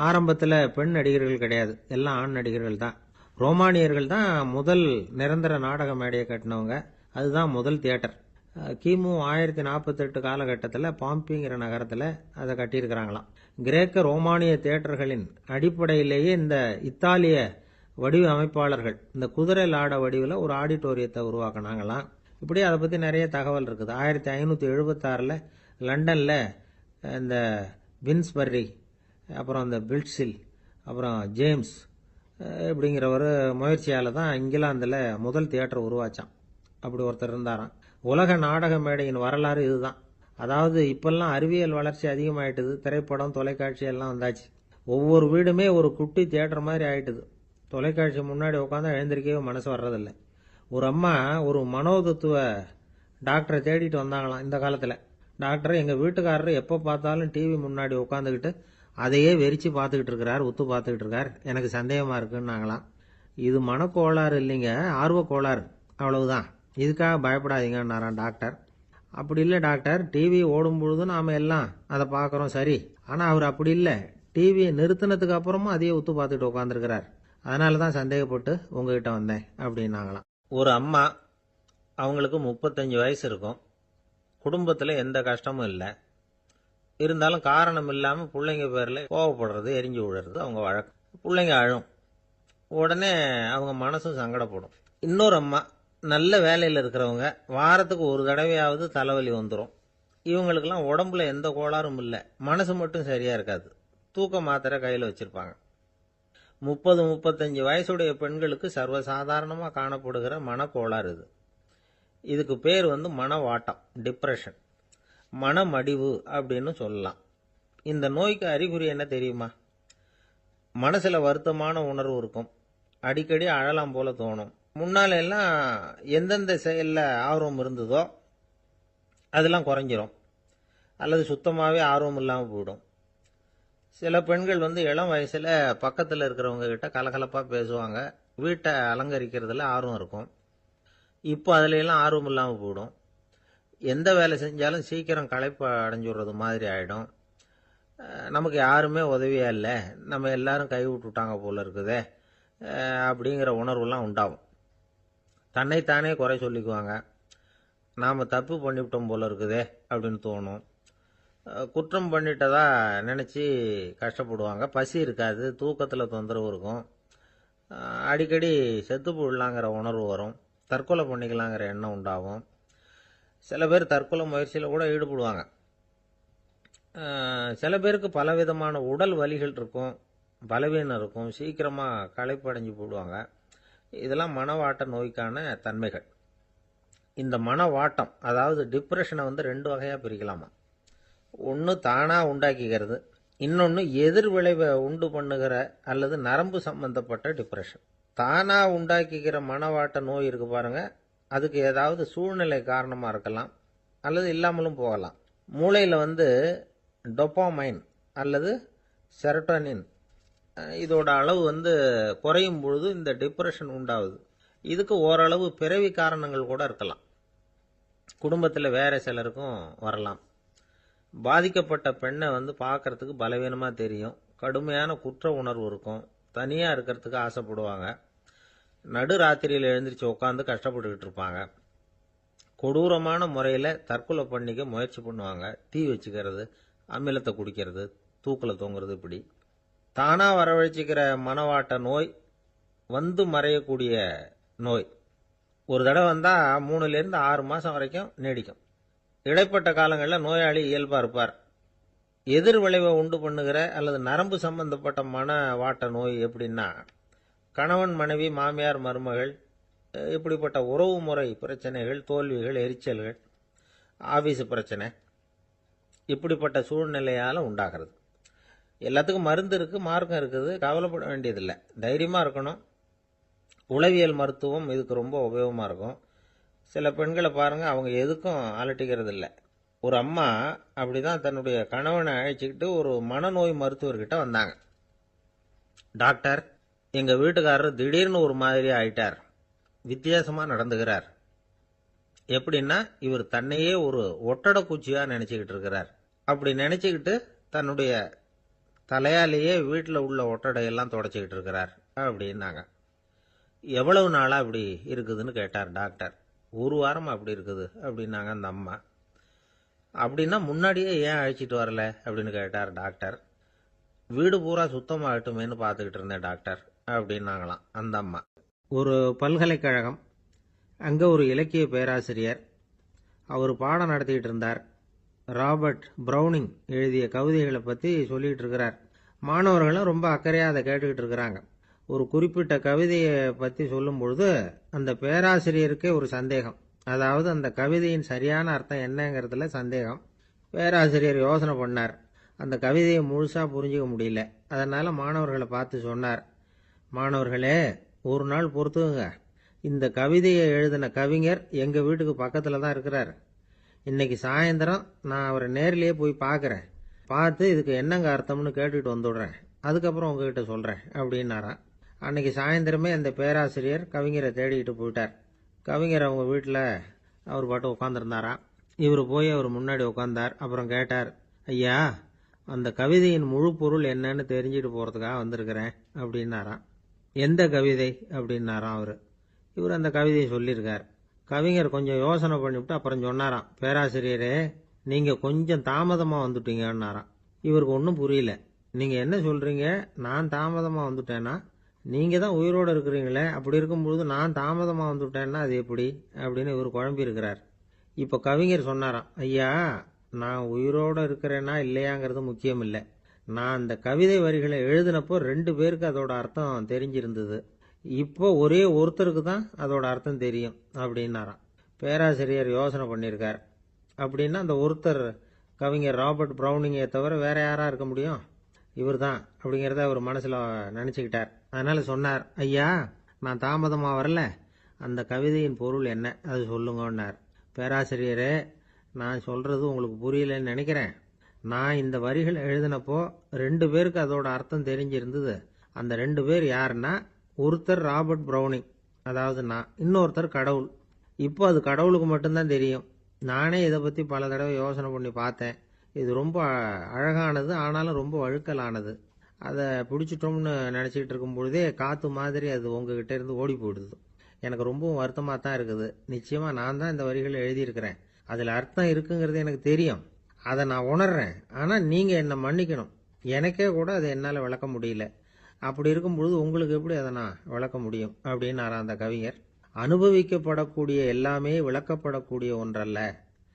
ஆரம்பத்தில் பெண் நடிகர்கள் கிடையாது, எல்லாம் ஆண் நடிகர்கள் தான். ரோமானியர்கள் தான் முதல் நிரந்தர நாடக மேடையை கட்டினவங்க. அதுதான் முதல் தியேட்டர். கிமு 1048 காலகட்டத்தில் பாம்பிங்கிற நகரத்தில் அதை கட்டியிருக்கிறாங்களாம். கிரேக்க ரோமானிய தியேட்டர்களின் அடிப்படையிலேயே இந்த இத்தாலிய வடிவ அமைப்பாளர்கள் இந்த குதிரை லாட வடிவில் ஒரு ஆடிட்டோரியத்தை உருவாக்கினாங்களாம். இப்படி அதை பற்றி நிறைய தகவல் இருக்குது. 1576 லண்டனில் இந்த வின்ஸ்பர்ரி, அப்புறம் இந்த பில்ட்ஸில், அப்புறம் ஜேம்ஸ் இப்படிங்கிற ஒரு முயற்சியால் தான் இங்கிலாந்தில் முதல் தியேட்டர் உருவாச்சான். அப்படி ஒருத்தர் இருந்தாராம். உலக நாடக மேடையின் வரலாறு இதுதான். அதாவது இப்பெல்லாம் அறிவியல் வளர்ச்சி அதிகமாயிட்டுது. திரைப்படம், தொலைக்காட்சி எல்லாம் வந்தாச்சு. ஒவ்வொரு வீடுமே ஒரு குட்டி தியேட்டர் மாதிரி ஆயிட்டுது. தொலைக்காட்சி முன்னாடி உட்காந்து எழுந்திருக்கவே மனசு வர்றதில்லை. ஒரு அம்மா ஒரு மனோதத்துவ டாக்டரை தேடிட்டு வந்தாங்களாம் இந்த காலத்தில். டாக்டர், எங்கள் வீட்டுக்காரர் எப்போ பார்த்தாலும் டிவி முன்னாடி உட்காந்துக்கிட்டு அதையே வெறிச்சு பார்த்துக்கிட்டு இருக்கிறார், உத்து பார்த்துக்கிட்டு இருக்கார், எனக்கு சந்தேகமாக இருக்குன்னாங்களாம். இது மனக்கோளாறு இல்லைங்க, ஆர்வ கோளாறு, அவ்வளவுதான், இதுக்காக பயப்படாதீங்கன்னாராம் டாக்டர். அப்படி இல்லை டாக்டர், டிவி ஓடும் பொழுதும் நாம் எல்லாம் அதை பார்க்குறோம் சரி, ஆனால் அவர் அப்படி இல்லை, டிவியை நிறுத்தினதுக்கு அப்புறமும் அதையே உத்து பார்த்துட்டு உட்காந்துருக்கிறார், அதனால தான் சந்தேகப்பட்டு உங்ககிட்ட வந்தேன் அப்படின்னாங்களாம். ஒரு அம்மா, அவங்களுக்கு 35 வயசு இருக்கும். குடும்பத்தில் எந்த கஷ்டமும் இல்லை. இருந்தாலும் காரணம் இல்லாமல் பிள்ளைங்க பேரில் கோவப்படுறது, எரிஞ்சு விழுறது அவங்க வழக்கம். பிள்ளைங்க அழும். உடனே அவங்க மனசும் சங்கடப்படும். இன்னொரு அம்மா, நல்ல வேலையில் இருக்கிறவங்க, வாரத்துக்கு ஒரு தடவையாவது தலைவலி வந்துடும். இவங்களுக்கெல்லாம் உடம்புல எந்த கோளாறும் இல்லை, மனசு மட்டும் சரியாக இருக்காது. தூக்க மாத்திரை கையில் வச்சுருப்பாங்க. 30-35 வயசுடைய பெண்களுக்கு சர்வசாதாரணமாக காணப்படுகிற மனக்கோளாறு இது. இதுக்கு பேர் மனவாட்டம், டிப்ரெஷன், மனமடிவு அப்படின்னு சொல்லலாம். இந்த நோய்க்கு அறிகுறி என்ன தெரியுமா? மனசுல வருத்தமான உணர்வு இருக்கும், அடிக்கடி அழலாம் போல தோணும். முன்னால எல்லாம் எந்தெந்த செயல்ல ஆர்வம் இருந்ததோ அதெல்லாம் குறைஞ்சிரும், அல்லது சுத்தமாவே ஆர்வம் இல்லாம போயிடும். சில பெண்கள் இளம் வயசுல பக்கத்துல இருக்கிறவங்க கிட்ட கலகலப்பா பேசுவாங்க, வீட்டை அலங்கரிக்கிறதுல ஆர்வம் இருக்கும். இப்போ அதுல எல்லாம் ஆர்வம் இல்லாம போயிடும். எந்த வேலை செஞ்சாலும் சீக்கிரம் களைப்பு அடைஞ்சுடுறது மாதிரி ஆயிடும். நமக்கு யாருமே உதவியா இல்லை, நம்ம எல்லாரும் கை விட்டுட்டாங்க போல இருக்குதே அப்படிங்கிற உணர்வுலாம் உண்டாகும். தன்னைத்தானே குறை சொல்லிக்குவாங்க, நாம் தப்பு பண்ணிவிட்டோம் போல இருக்குதே அப்படின்னு தோணும். குற்றம் பண்ணிட்டதா நினச்சி கஷ்டப்படுவாங்க. பசி இருக்காது, தூக்கத்தில் தொந்தரவு இருக்கும். அடிக்கடி செத்து போடலாங்கிற உணர்வு வரும், தற்கொலை பண்ணிக்கலாங்கிற எண்ணம் உண்டாகும். சில பேர் தற்கொலை முயற்சியில் கூட ஈடுபடுவாங்க. சில பேருக்கு பலவிதமான உடல் வலிகள் இருக்கும், பலவீனம் இருக்கும், சீக்கிரமாக களைப்படைஞ்சு போடுவாங்க. இதெல்லாம் மனவாட்ட நோய்க்கான தன்மைகள். இந்த மனவாட்டம், அதாவது டிப்ரெஷனை 2 வகையாக பிரிக்கலாமா. ஒன்று தானாக உண்டாக்கிக்கிறது, இன்னொன்று எதிர் விளைவை உண்டு பண்ணுகிற அல்லது நரம்பு சம்பந்தப்பட்ட டிப்ரெஷன். தானாக உண்டாக்கிக்கிற மனவாட்ட நோய் இருக்கு பாருங்க, அதுக்கு ஏதாவது சூழ்நிலை காரணமாக இருக்கலாம் அல்லது இல்லாமலும் போகலாம். மூளையில் டொப்பாமைன் அல்லது செரட்டோனின் இதோட அளவு குறையும் பொழுது இந்த டிப்ரெஷன் உண்டாகுது. இதுக்கு ஓரளவு பிறவி காரணங்கள் கூட இருக்கலாம், குடும்பத்தில் வேற சிலருக்கும் வரலாம். பாதிக்கப்பட்ட பெண்ணை பார்க்கறதுக்கு பலவீனமாக தெரியும், கடுமையான குற்ற உணர்வு இருக்கும், தனியாக இருக்கிறதுக்கு ஆசைப்படுவாங்க, நடு ராத்திரியில் எழுந்திரிச்சு உட்காந்து கஷ்டப்பட்டுக்கிட்டு இருப்பாங்க, கொடூரமான முறையில் தற்கொலை பண்ணிக்க முயற்சி பண்ணுவாங்க, தீ வச்சுக்கிறது, அமிலத்தை குடிக்கிறது, தூக்கில் தொங்குறது. இப்படி தானாக வரவழைச்சிக்கிற மனவாட்ட நோய் மறையக்கூடிய நோய். ஒரு தடவை வந்தால் 3லேருந்து 6 மாதம் வரைக்கும் நீடிக்கும். இடைப்பட்ட காலங்களில் நோயாளி இயல்பாக இருப்பார். எதிர் விளைவை உண்டு பண்ணுகிற அல்லது நரம்பு சம்பந்தப்பட்ட மனவாட்ட நோய் எப்படின்னா, கணவன் மனைவி மாமியார் மருமகள் இப்படிப்பட்ட உறவு முறை பிரச்சனைகள், தோல்விகள், எரிச்சல்கள், ஆபீஸ் பிரச்சனை, இப்படிப்பட்ட சூழ்நிலையால் உண்டாகிறது. எல்லாத்துக்கும் மருந்து இருக்குது, மார்க்கம் இருக்குது, கவலைப்பட வேண்டியதில்லை, தைரியமாக இருக்கணும். உளவியல் மருத்துவம் இதுக்கு ரொம்ப உபயோகமாக இருக்கும். சில பெண்களை பாருங்கள், அவங்க எதுக்கும் அலட்டிக்கிறது இல்லை. ஒரு அம்மா அப்படிதான் தன்னுடைய கணவனை அழைச்சிக்கிட்டு ஒரு மனநோய் மருத்துவர்கிட்ட வந்தாங்க. டாக்டர், எங்கள் வீட்டுக்காரர் திடீர்னு ஒரு மாதிரி ஆயிட்டார், வித்தியாசமாக நடந்துகிறார். எப்படின்னா, இவர் தன்னையே ஒரு ஒட்டடை குச்சியாக நினச்சிக்கிட்டு இருக்கிறார். அப்படி நினச்சிக்கிட்டு தன்னுடைய தலையாலேயே வீட்டில் உள்ள ஒட்டடையெல்லாம் தொடச்சிக்கிட்டு இருக்கிறார் அப்படின்னாங்க. எவ்வளவு நாளாக அப்படி இருக்குதுன்னு கேட்டார் டாக்டர். 1 வாரம் அப்படி இருக்குது அப்படின்னாங்க அந்த அம்மா. அப்படின்னா முன்னாடியே ஏன் அழைச்சிட்டு வரல அப்படின்னு கேட்டார் டாக்டர். வீடு பூரா சுத்தமாகட்டுமேனு பார்த்துக்கிட்டு இருந்தேன் டாக்டர் அப்படின்னாங்களாம் அந்த அம்மா. ஒரு பல்கலைக்கழகம், அங்கே ஒரு இலக்கிய பேராசிரியர், அவர் பாடம் நடத்திக்கிட்டு இருந்தார். ராபர்ட் ப்ரௌனிங் எழுதிய கவிதைகளை பற்றி சொல்லிகிட்டு இருக்கிறார். மாணவர்களும் ரொம்ப அக்கறையாக அதை கேட்டுக்கிட்டு இருக்கிறாங்க. ஒரு குறிப்பிட்ட கவிதையை பற்றி சொல்லும் பொழுது அந்த பேராசிரியருக்கே ஒரு சந்தேகம், அதாவது அந்த கவிதையின் சரியான அர்த்தம் என்னங்கிறதுல சந்தேகம். பேராசிரியர் யோசனை பண்ணார், அந்த கவிதையை முழுசாக புரிஞ்சிக்க முடியல. அதனால் மாணவர்களை பார்த்து சொன்னார், மாணவர்களே, ஒரு நாள் பொறுத்துக்குங்க, இந்த கவிதையை எழுதின கவிஞர் எங்கள் வீட்டுக்கு பக்கத்தில் தான் இருக்கிறார். இன்னைக்கு சாயந்தரம் நான் அவரை நேரிலேயே போய் பார்க்குறேன், பார்த்து இதுக்கு என்னங்க அர்த்தம்னு கேட்டுட்டு வந்துடுறேன், அதுக்கப்புறம் உங்ககிட்ட சொல்கிறேன் அப்படின்னாராம். அன்னைக்கு சாயந்தரமே அந்த பேராசிரியர் கவிஞரை தேடிக்கிட்டு போயிட்டார். கவிஞர் அவங்க வீட்டில் அவர் பாட்டு உட்காந்துருந்தாராம். இவர் போய் அவர் முன்னாடி உட்காந்தார். அப்புறம் கேட்டார், ஐயா, அந்த கவிதையின் முழு பொருள் என்னன்னு தெரிஞ்சுட்டு போகிறதுக்காக வந்திருக்கிறேன் அப்படின்னாராம். எந்த கவிதை அப்படின்னாராம் அவர். இவர் அந்த கவிதையை சொல்லியிருக்கார். கவிஞர் கொஞ்சம் யோசனை பண்ணிவிட்டு அப்புறம் சொன்னாராம், பேராசிரியரே, நீங்கள் கொஞ்சம் தாமதமாக வந்துட்டீங்கன்னாராம். இவருக்கு ஒன்றும் புரியல. நீங்கள் என்ன சொல்கிறீங்க, நான் தாமதமாக வந்துட்டேன்னா? நீங்கள் தான் உயிரோடு இருக்கிறீங்களே, அப்படி இருக்கும்பொழுது நான் தாமதமாக வந்துட்டேன்னா அது எப்படி அப்படின்னு இவர் குழம்பி இருக்கிறார். இப்போ கவிஞர் சொன்னாராம், ஐயா, நான் உயிரோடு இருக்கிறேன்னா இல்லையாங்கிறது முக்கியம் இல்லை, நான் அந்த கவிதை வரிகளை எழுதினப்போ 2 பேருக்கு அதோட அர்த்தம் தெரிஞ்சிருந்தது, இப்போ ஒரே ஒருத்தருக்கு தான் அதோட அர்த்தம் தெரியும் அப்படின்னாராம். பேராசிரியர் யோசனை பண்ணியிருக்கார். அப்படின்னா அந்த ஒருத்தர் கவிஞர் ராபர்ட் ப்ரௌனிங்கை தவிர வேற யாரா இருக்க முடியும்? இவர் தான் அப்படிங்கிறத அவர் மனசுல நினைச்சுக்கிட்டார். அதனால சொன்னார், ஐயா, நான் தாமதமா வரல, அந்த கவிதையின் பொருள் என்ன அது சொல்லுங்கன்னார். பேராசிரியரே, நான் சொல்றது உங்களுக்கு புரியலன்னு நினைக்கிறேன். நான் இந்த வரிகள் எழுதினப்போ 2 பேருக்கு அதோட அர்த்தம் தெரிஞ்சிருந்தது. அந்த 2 பேர் யாருன்னா, ஒருத்தர் ராபர்ட் ப்ரௌனிங், அதாவது நான், இன்னொருத்தர் கடவுள். இப்போ அது கடவுளுக்கு மட்டும்தான் தெரியும். நானே இதை பற்றி பல தடவை யோசனை பண்ணி பார்த்தேன். இது ரொம்ப அழகானது, ஆனாலும் ரொம்ப வழுக்கலானது. அதை பிடிச்சிட்டோம்னு நினச்சிக்கிட்டு இருக்கும் பொழுதே காற்று மாதிரி அது உங்ககிட்ட இருந்து ஓடி போயிடுது. எனக்கு ரொம்பவும் வருத்தமாக தான் இருக்குது. நிச்சயமாக நான் தான் இந்த வரிகளை எழுதியிருக்கிறேன். அதில் அர்த்தம் இருக்குங்கிறது எனக்கு தெரியும். அதை நான் உணர்றேன். ஆனால் நீங்கள் என்னை மன்னிக்கணும். எனக்கே கூட அதை என்னால் விளக்க முடியல. அப்படி இருக்கும் பொழுது உங்களுக்கு எப்படி அதை நான் விளக்க முடியும் அப்படின்னாரா அந்த கவிஞர். அனுபவிக்கப்படக்கூடிய எல்லாமே விளக்கப்படக்கூடிய ஒன்றல்ல,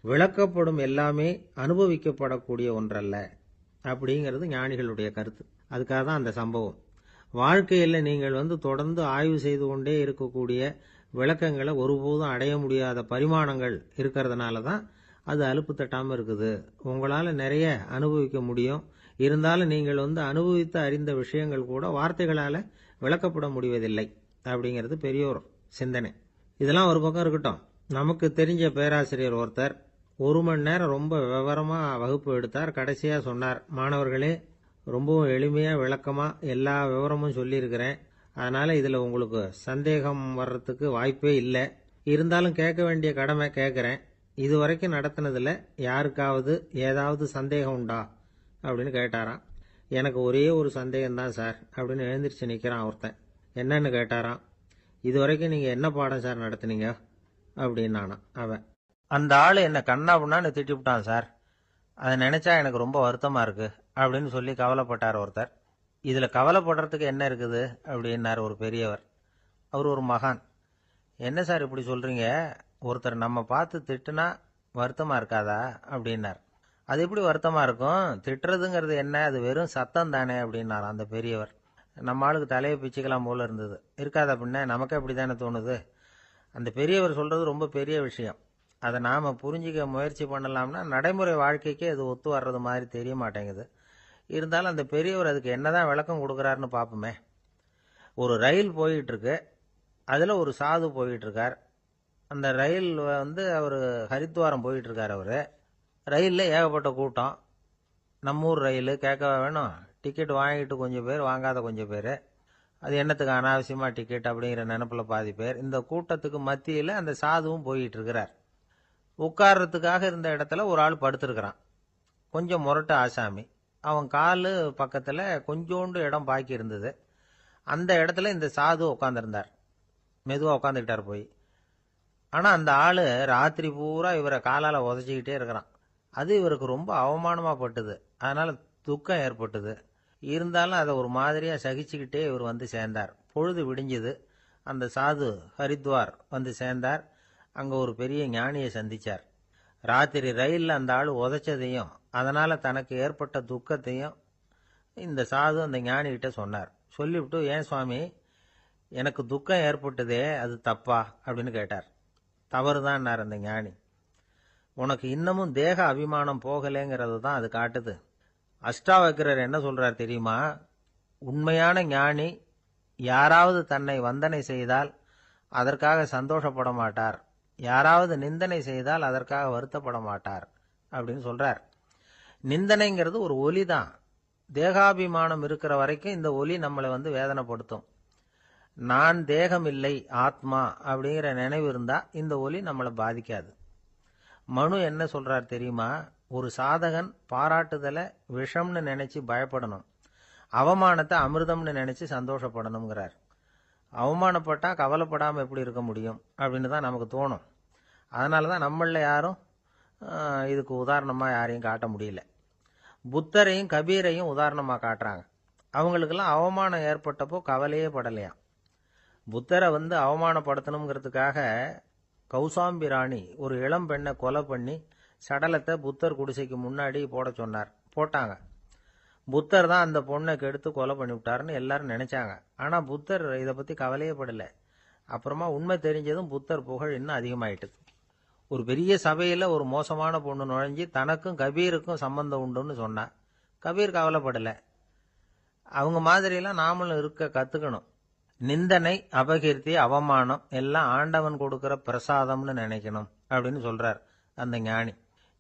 விளக்கப்படும் எல்லாமே அனுபவிக்கப்படக்கூடிய ஒன்றல்ல அப்படிங்கிறது ஞானிகளுடைய கருத்து. அதுக்காக தான் அந்த சம்பவம். வாழ்க்கையில் நீங்கள் தொடர்ந்து ஆய்வு செய்து கொண்டே இருக்கக்கூடிய விளக்கங்களை ஒருபோதும் அடைய முடியாத பரிமாணங்கள் இருக்கிறதுனால தான் அது அலுப்பு தட்டாமல் இருக்குது. உங்களால் நிறைய அனுபவிக்க முடியும். இருந்தாலும் நீங்கள் அனுபவித்து அறிந்த விஷயங்கள் கூட வார்த்தைகளால் விளக்கப்பட முடிவதில்லை அப்படிங்கிறது பெரியோர் சிந்தனை. இதெல்லாம் ஒரு பக்கம் இருக்கட்டும். நமக்கு தெரிஞ்ச பேராசிரியர் ஒருத்தர் 1 மணி நேரம் ரொம்ப விவரமா வகுப்பு எடுத்தார். கடைசியா சொன்னார், மாணவர்களே, ரொம்பவும் எளிமையா விளக்கமா எல்லா விவரமும் சொல்லியிருக்கிறேன். அதனால இதுல உங்களுக்கு சந்தேகம் வர்றதுக்கு வாய்ப்பே இல்லை. இருந்தாலும் கேட்க வேண்டிய கடமை கேட்கிறேன். இதுவரைக்கும் நடத்தினதுல யாருக்காவது ஏதாவது சந்தேகம் உண்டா அப்படின்னு கேட்டாராம். எனக்கு ஒரே ஒரு சந்தேகம்தான் சார் அப்படின்னு எழுந்திரிச்சு நிற்கிறான் ஒருத்தன். என்னன்னு கேட்டாராம். இதுவரைக்கும் நீங்க என்ன பாடம் சார் நடத்துனீங்க அப்படின்னானா அவன். அந்த ஆளு என்ன கண்ணாபுண்ணான்னு திட்டிவிட்டான் சார். அதை நினைச்சா எனக்கு ரொம்ப வருத்தமா இருக்கு அப்படின்னு சொல்லி கவலைப்பட்டார் ஒருத்தர். இதுல கவலைப்படுறதுக்கு என்ன இருக்குது அப்படின்னார் ஒரு பெரியவர். அவர் ஒரு மகான். என்ன சார் இப்படி சொல்றீங்க? ஒருத்தர் நம்ம பார்த்து திட்டுனா வருத்தமா இருக்காதா அப்படின்னார். அது எப்படி வருத்தமா இருக்கும்? திட்டுறதுங்கிறது என்ன? அது வெறும் சத்தம் தானே அப்படின்னார் அந்த பெரியவர். நம்ம ஆளுக்கு தலையை பிச்சுக்கலாம் போல இருந்தது. இருக்காத பின்ன, நமக்கு அப்படி தானே தோணுது. அந்த பெரியவர் சொல்றது ரொம்ப பெரிய விஷயம். அதை நாம புரிஞ்சிக்க முயற்சி பண்ணலாம்னா நடைமுறை வாழ்க்கைக்கே அது ஒத்து வர்றது மாதிரி தெரிய மாட்டேங்குது. இருந்தாலும் அந்த பெரியவர் அதுக்கு என்னதான் விளக்கம் கொடுக்குறாருன்னு பார்ப்போமே. ஒரு ரயில் போயிட்டு இருக்கு. அதுல ஒரு சாது போயிட்டு இருக்கார். அந்த ரயில் அவர் ஹரித்வாரம் போயிட்டு இருக்கார். அவரு ரயில்ல ஏகப்பட்ட கூட்டம். நம்ம ஊர் ரயில் கேட்கவா வேணும்? டிக்கெட் வாங்கிட்டு கொஞ்சம் பேர், வாங்காத கொஞ்சம் பேர். அது என்னத்துக்கு அனாவசியமா டிக்கெட் அப்படிங்கிற நினைப்புல பாதி பேர். இந்த கூட்டத்துக்கு மத்தியில் அந்த சாதுவும் போயிட்டு இருக்கிறார். உட்கார்றதுக்காக இருந்த இடத்துல ஒரு ஆள் படுத்திருக்கிறான். கொஞ்சம் முரட்டு ஆசாமி. அவன் காலு பக்கத்துல கொஞ்சோண்டு இடம் பாக்கி இருந்தது. அந்த இடத்துல இந்த சாது உட்காந்துருந்தார். மெதுவா உட்காந்துக்கிட்டார் போய். ஆனா அந்த ஆளு ராத்திரி பூரா இவரை காலால உதச்சிக்கிட்டே இருக்கிறான். அது இவருக்கு ரொம்ப அவமானமா பட்டுது. அதனால துக்கம் ஏற்பட்டது. இருந்தாலும் அதை ஒரு மாதிரியா சகிச்சுக்கிட்டே இவர் சேர்ந்தார். பொழுது விடிஞ்சது. அந்த சாது ஹரித்வார் சேர்ந்தார். அங்க ஒரு பெரிய ஞானியை சந்திச்சார். ராத்திரி ரயில்ல அந்த ஆள் உதைச்சதையும் அதனால தனக்கு ஏற்பட்ட துக்கத்தையும் இந்த சாது அந்த ஞானிகிட்ட சொன்னார். சொல்லிவிட்டு, ஏன் சுவாமி, எனக்கு துக்கம் ஏற்பட்டதே, அது தப்பா அப்படின்னு கேட்டார். தவறுதான் அந்த ஞானி. உனக்கு இன்னமும் தேக அபிமானம் போகலைங்கிறது தான் அது காட்டுது. அஷ்டாவக்கிரர் என்ன சொல்றார் தெரியுமா? உண்மையான ஞானி யாராவது தன்னை வந்தனை செய்தால் அதற்காக சந்தோஷப்பட மாட்டார், யாராவது நிந்தனை செய்தால் அதற்காக வருத்தப்பட மாட்டார் அப்படின்னு சொல்றார். நிந்தனைங்கிறது ஒரு ஒலி தான். தேகாபிமானம் இருக்கிற வரைக்கும் இந்த ஒலி நம்மளை வேதனைப்படுத்தும். நான் தேகம் இல்லை, ஆத்மா அப்படிங்கிற நினைவு இருந்தா இந்த ஒலி நம்மளை பாதிக்காது. மனு என்ன சொல்றார் தெரியுமா? ஒரு சாதகன் பாராட்டுதலை விஷம்னு நினைச்சு பயப்படணும், அவமானத்தை அமிர்தம்னு நினைச்சு சந்தோஷப்படணுங்கிறார். அவமானப்பட்டா கவலைப்படாம எப்படி இருக்க முடியும் அப்படின்னு தான் நமக்கு தோணும். அதனாலதான் நம்மள யாரும் இதுக்கு உதாரணமா யாரையும் காட்ட முடியல. புத்தரையும் கபீரையும் உதாரணமா காட்டுறாங்க. அவங்களுக்கெல்லாம் அவமானம் ஏற்பட்டப்போ கவலையே படலையாம். புத்தரை அவமானப்படுத்தணுங்கிறதுக்காக கௌசாம்பி ராணி ஒரு இளம் பெண்ணை கொலை பண்ணி சடலத்தை புத்தர் குடிசைக்கு முன்னாடி போட சொன்னார். போட்டாங்க. புத்தர் தான் அந்த பொண்ணை கெடுத்து கொலை பண்ணி விட்டாருன்னு எல்லாரும் நினைச்சாங்க. ஆனா புத்தர் இதை பத்தி கவலையே படல. அப்புறமா உண்மை தெரிஞ்சதும் புத்தர் புகழ் இன்னும் அதிகமாயிட்டுது. ஒரு பெரிய சபையில ஒரு மோசமான பொண்ணு நுழைஞ்சு தனக்கும் கபீருக்கும் சம்பந்தம் உண்டுன்னு சொன்னா. கபீர் கவலைப்படல. அவங்க மாதிரியெல்லாம் நாமளும் இருக்க கத்துக்கணும். நிந்தனை, அபகீர்த்தி, அவமானம் எல்லாம் ஆண்டவன் கொடுக்கிற பிரசாதம்னு நினைக்கணும் அப்படின்னு சொல்றார் அந்த ஞானி.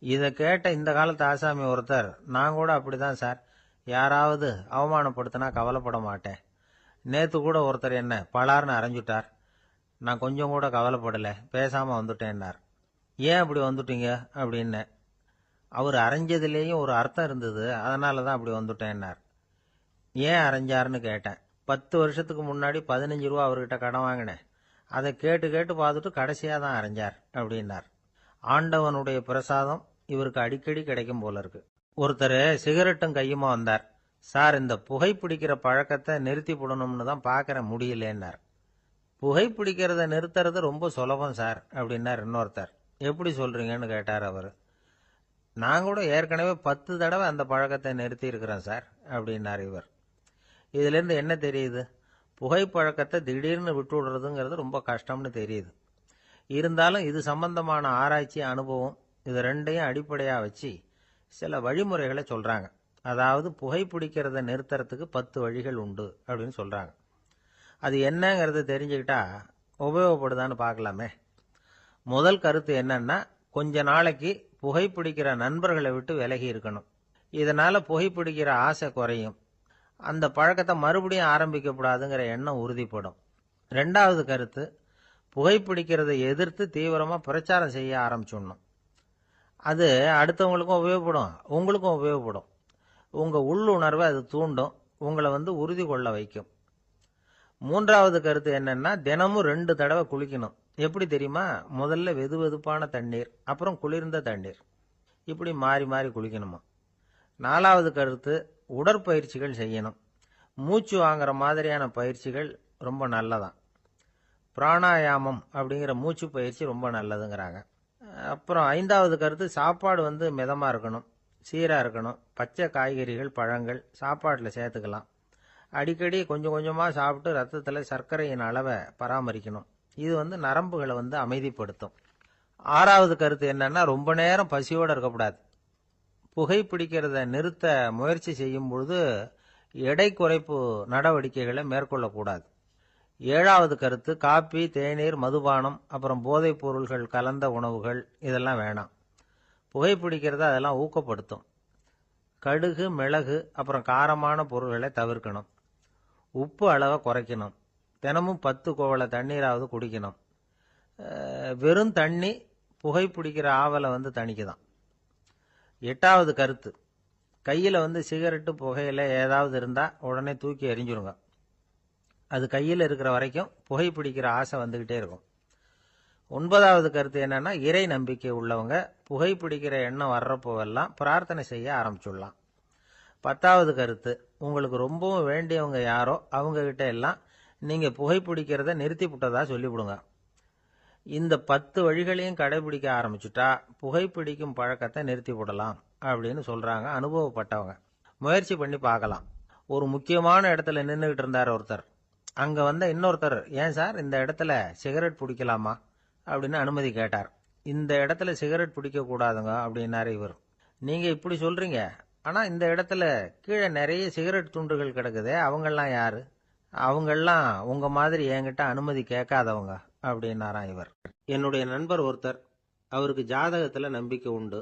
இதை கேட்ட இந்த காலத்து ஆசாமி ஒருத்தர், நான் கூட அப்படிதான் சார், யாராவது அவமானப்படுத்தினா கவலைப்பட மாட்டேன். நேத்து கூட ஒருத்தர் என்ன பலார்னு அரைஞ்சுட்டார், நான் கொஞ்சம் கூட கவலைப்படல, பேசாம வந்துட்டேன்னார். ஏன் அப்படி வந்துட்டீங்க அப்படின்னு. அவர் அரைஞ்சதுலேயும் ஒரு அர்த்தம் இருந்தது, அதனால தான் அப்படி வந்துட்டேன்னார். ஏன் அரைஞ்சாருன்னு கேட்டேன். 10 வருஷத்துக்கு முன்னாடி 15 ரூபா அவர்கிட்ட கடன் வாங்கினேன், அதை கேட்டு கேட்டு பார்த்துட்டு கடைசியாக தான் அரைஞ்சார் அப்படின்னார். ஆண்டவனுடைய பிரசாதம் இவருக்கு அடிக்கடி கிடைக்கும் போல இருக்கு. ஒருத்தர் சிகரெட்டும் கையுமா வந்தார். சார், இந்த புகைப்பிடிக்கிற பழக்கத்தை நிறுத்தி போடணும்னு தான் பார்க்கறேன், முடியலன்னார். புகைப்பிடிக்கிறத நிறுத்துறது ரொம்ப சுலபம் சார் அப்படின்னார் இன்னொருத்தர். எப்படி சொல்றீங்கன்னு கேட்டார் அவர். நான் கூட ஏற்கனவே 10 தடவை அந்த பழக்கத்தை நிறுத்தி இருக்கிறேன் சார் அப்படின்னார் இவர். இதுல இருந்து என்ன தெரியுது? புகைப்பழக்கத்தை திடீர்னு விட்டு விடுறதுங்கிறது ரொம்ப கஷ்டம்னு தெரியுது. இருந்தாலும் இது சம்பந்தமான ஆராய்ச்சி, அனுபவம், இது ரெண்டையும் அடிப்படையா வச்சு சில வழிமுறைகளை சொல்றாங்க. அதாவது புகைப்பிடிக்கிறத நிறுத்துறதுக்கு 10 வழிகள் உண்டு அப்படின்னு சொல்றாங்க. அது என்னங்கிறத தெரிஞ்சுக்கிட்டா உபயோகப்படுதான்னு பார்க்கலாமே. முதல் கருத்து என்னன்னா, கொஞ்ச நாளைக்கு புகைப்பிடிக்கிற நண்பர்களை விட்டு விலகி இருக்கணும். இதனால புகைப்பிடிக்கிற ஆசை குறையும். அந்த பழக்கத்தை மறுபடியும் ஆரம்பிக்கப்படாதுங்கிற எண்ணம் உறுதிப்படும். ரெண்டாவது கருத்து, புகைப்பிடிக்கிறதை எதிர்த்து தீவிரமா பிரச்சாரம் செய்ய ஆரம்பிச்சிடணும். அது அடுத்தவங்களுக்கும் உபயோகப்படும், உங்களுக்கும் உபயோகப்படும். உங்க உள்ளுணர்வை அது தூண்டும், உங்களை உறுதி கொள்ள வைக்கும். மூன்றாவது கருத்து என்னன்னா, தினமும் 2 தடவை குளிக்கணும். எப்படி தெரியுமா? முதல்ல வெது வெதுப்பான தண்ணீர், அப்புறம் குளிர்ந்த தண்ணீர், இப்படி மாறி மாறி குளிக்கணுமா. நாலாவது கருத்து, உடற்பயிற்சிகள் செய்யணும். மூச்சு வாங்குற மாதிரியான பயிற்சிகள் ரொம்ப நல்லதான். பிராணாயாமம் அப்படிங்கிற மூச்சு பயிற்சி ரொம்ப நல்லதுங்கிறாங்க. அப்புறம் ஐந்தாவது கருத்து, சாப்பாடு மிதமா இருக்கணும், சீரா இருக்கணும். பச்சை காய்கறிகள், பழங்கள் சாப்பாட்டில் சேர்த்துக்கலாம். அடிக்கடி கொஞ்சம் கொஞ்சமாக சாப்பிட்டு ரத்தத்தில் சர்க்கரையின் அளவை பராமரிக்கணும். இது நரம்புகளை அமைதிப்படுத்தும். ஆறாவது கருத்து என்னன்னா, ரொம்ப நேரம் பசியோடு இருக்கக்கூடாது. புகைப்பிடிக்கிறத நிறுத்த முயற்சி செய்யும் பொழுது எடை குறைப்பு நடவடிக்கைகளை மேற்கொள்ளக்கூடாது. ஏழாவது கருத்து, காப்பி, தேநீர், மதுபானம், அப்புறம் போதைப் பொருள்கள் கலந்த உணவுகள் இதெல்லாம் வேணாம். புகைப்பிடிக்கிறத அதெல்லாம் ஊக்கப்படுத்தும். கடுகு, மிளகு, அப்புறம் காரமான பொருள்களை தவிர்க்கணும். உப்பு அளவை குறைக்கணும். தினமும் 10 குவளை தண்ணீராவது குடிக்கணும். வெறும் தண்ணி புகைப்பிடிக்கிற ஆவலை தணிக்குதான். எட்டாவது கருத்து, கையில் சிகரெட்டு, புகையில ஏதாவது இருந்தால் உடனே தூக்கி எறிஞ்சிருங்க. அது கையில் இருக்கிற வரைக்கும் புகைப்பிடிக்கிற ஆசை வந்துக்கிட்டே இருக்கும். 9வது கருத்து என்னன்னா, இறை நம்பிக்கை உள்ளவங்க புகைப்பிடிக்கிற எண்ணம் வர்றப்போவெல்லாம் பிரார்த்தனை செய்ய ஆரம்பிச்சுடலாம். 10வது கருத்து, உங்களுக்கு ரொம்பவும் வேண்டியவங்க யாரோ அவங்க கிட்ட எல்லாம் நீங்க புகைப்பிடிக்கிறத நிறுத்தி விட்டதா சொல்லிவிடுங்க. இந்த 10 வழிகளையும் கடைபிடிக்க ஆரம்பிச்சுட்டா புகைப்பிடிக்கும் பழக்கத்தை நிறுத்தி விடலாம் அப்படின்னு சொல்றாங்க அனுபவப்பட்டவங்க. முயற்சி பண்ணி பார்க்கலாம். ஒரு முக்கியமான இடத்துல நின்றுகிட்டு இருந்தார் ஒருத்தர். அங்க இன்னொருத்தர், ஏன் சார் இந்த இடத்துல சிகரெட் பிடிக்கலாமா அப்படின்னு அனுமதி கேட்டார். இந்த இடத்துல சிகரெட் பிடிக்க கூடாதுங்க அப்படின்னாரு இவர். நீங்க இப்படி சொல்றீங்க, ஆனா இந்த இடத்துல கீழே நிறைய சிகரெட் துண்டுகள் கிடக்குதே, அவங்கெல்லாம் யாரு? அவங்கெல்லாம் உங்க மாதிரி என்கிட்ட அனுமதி கேட்காதவங்க அப்படின்னாராம் இவர். என்னுடைய நண்பர் ஒருத்தர், அவருக்கு ஜாதகத்துல நம்பிக்கை உண்டு.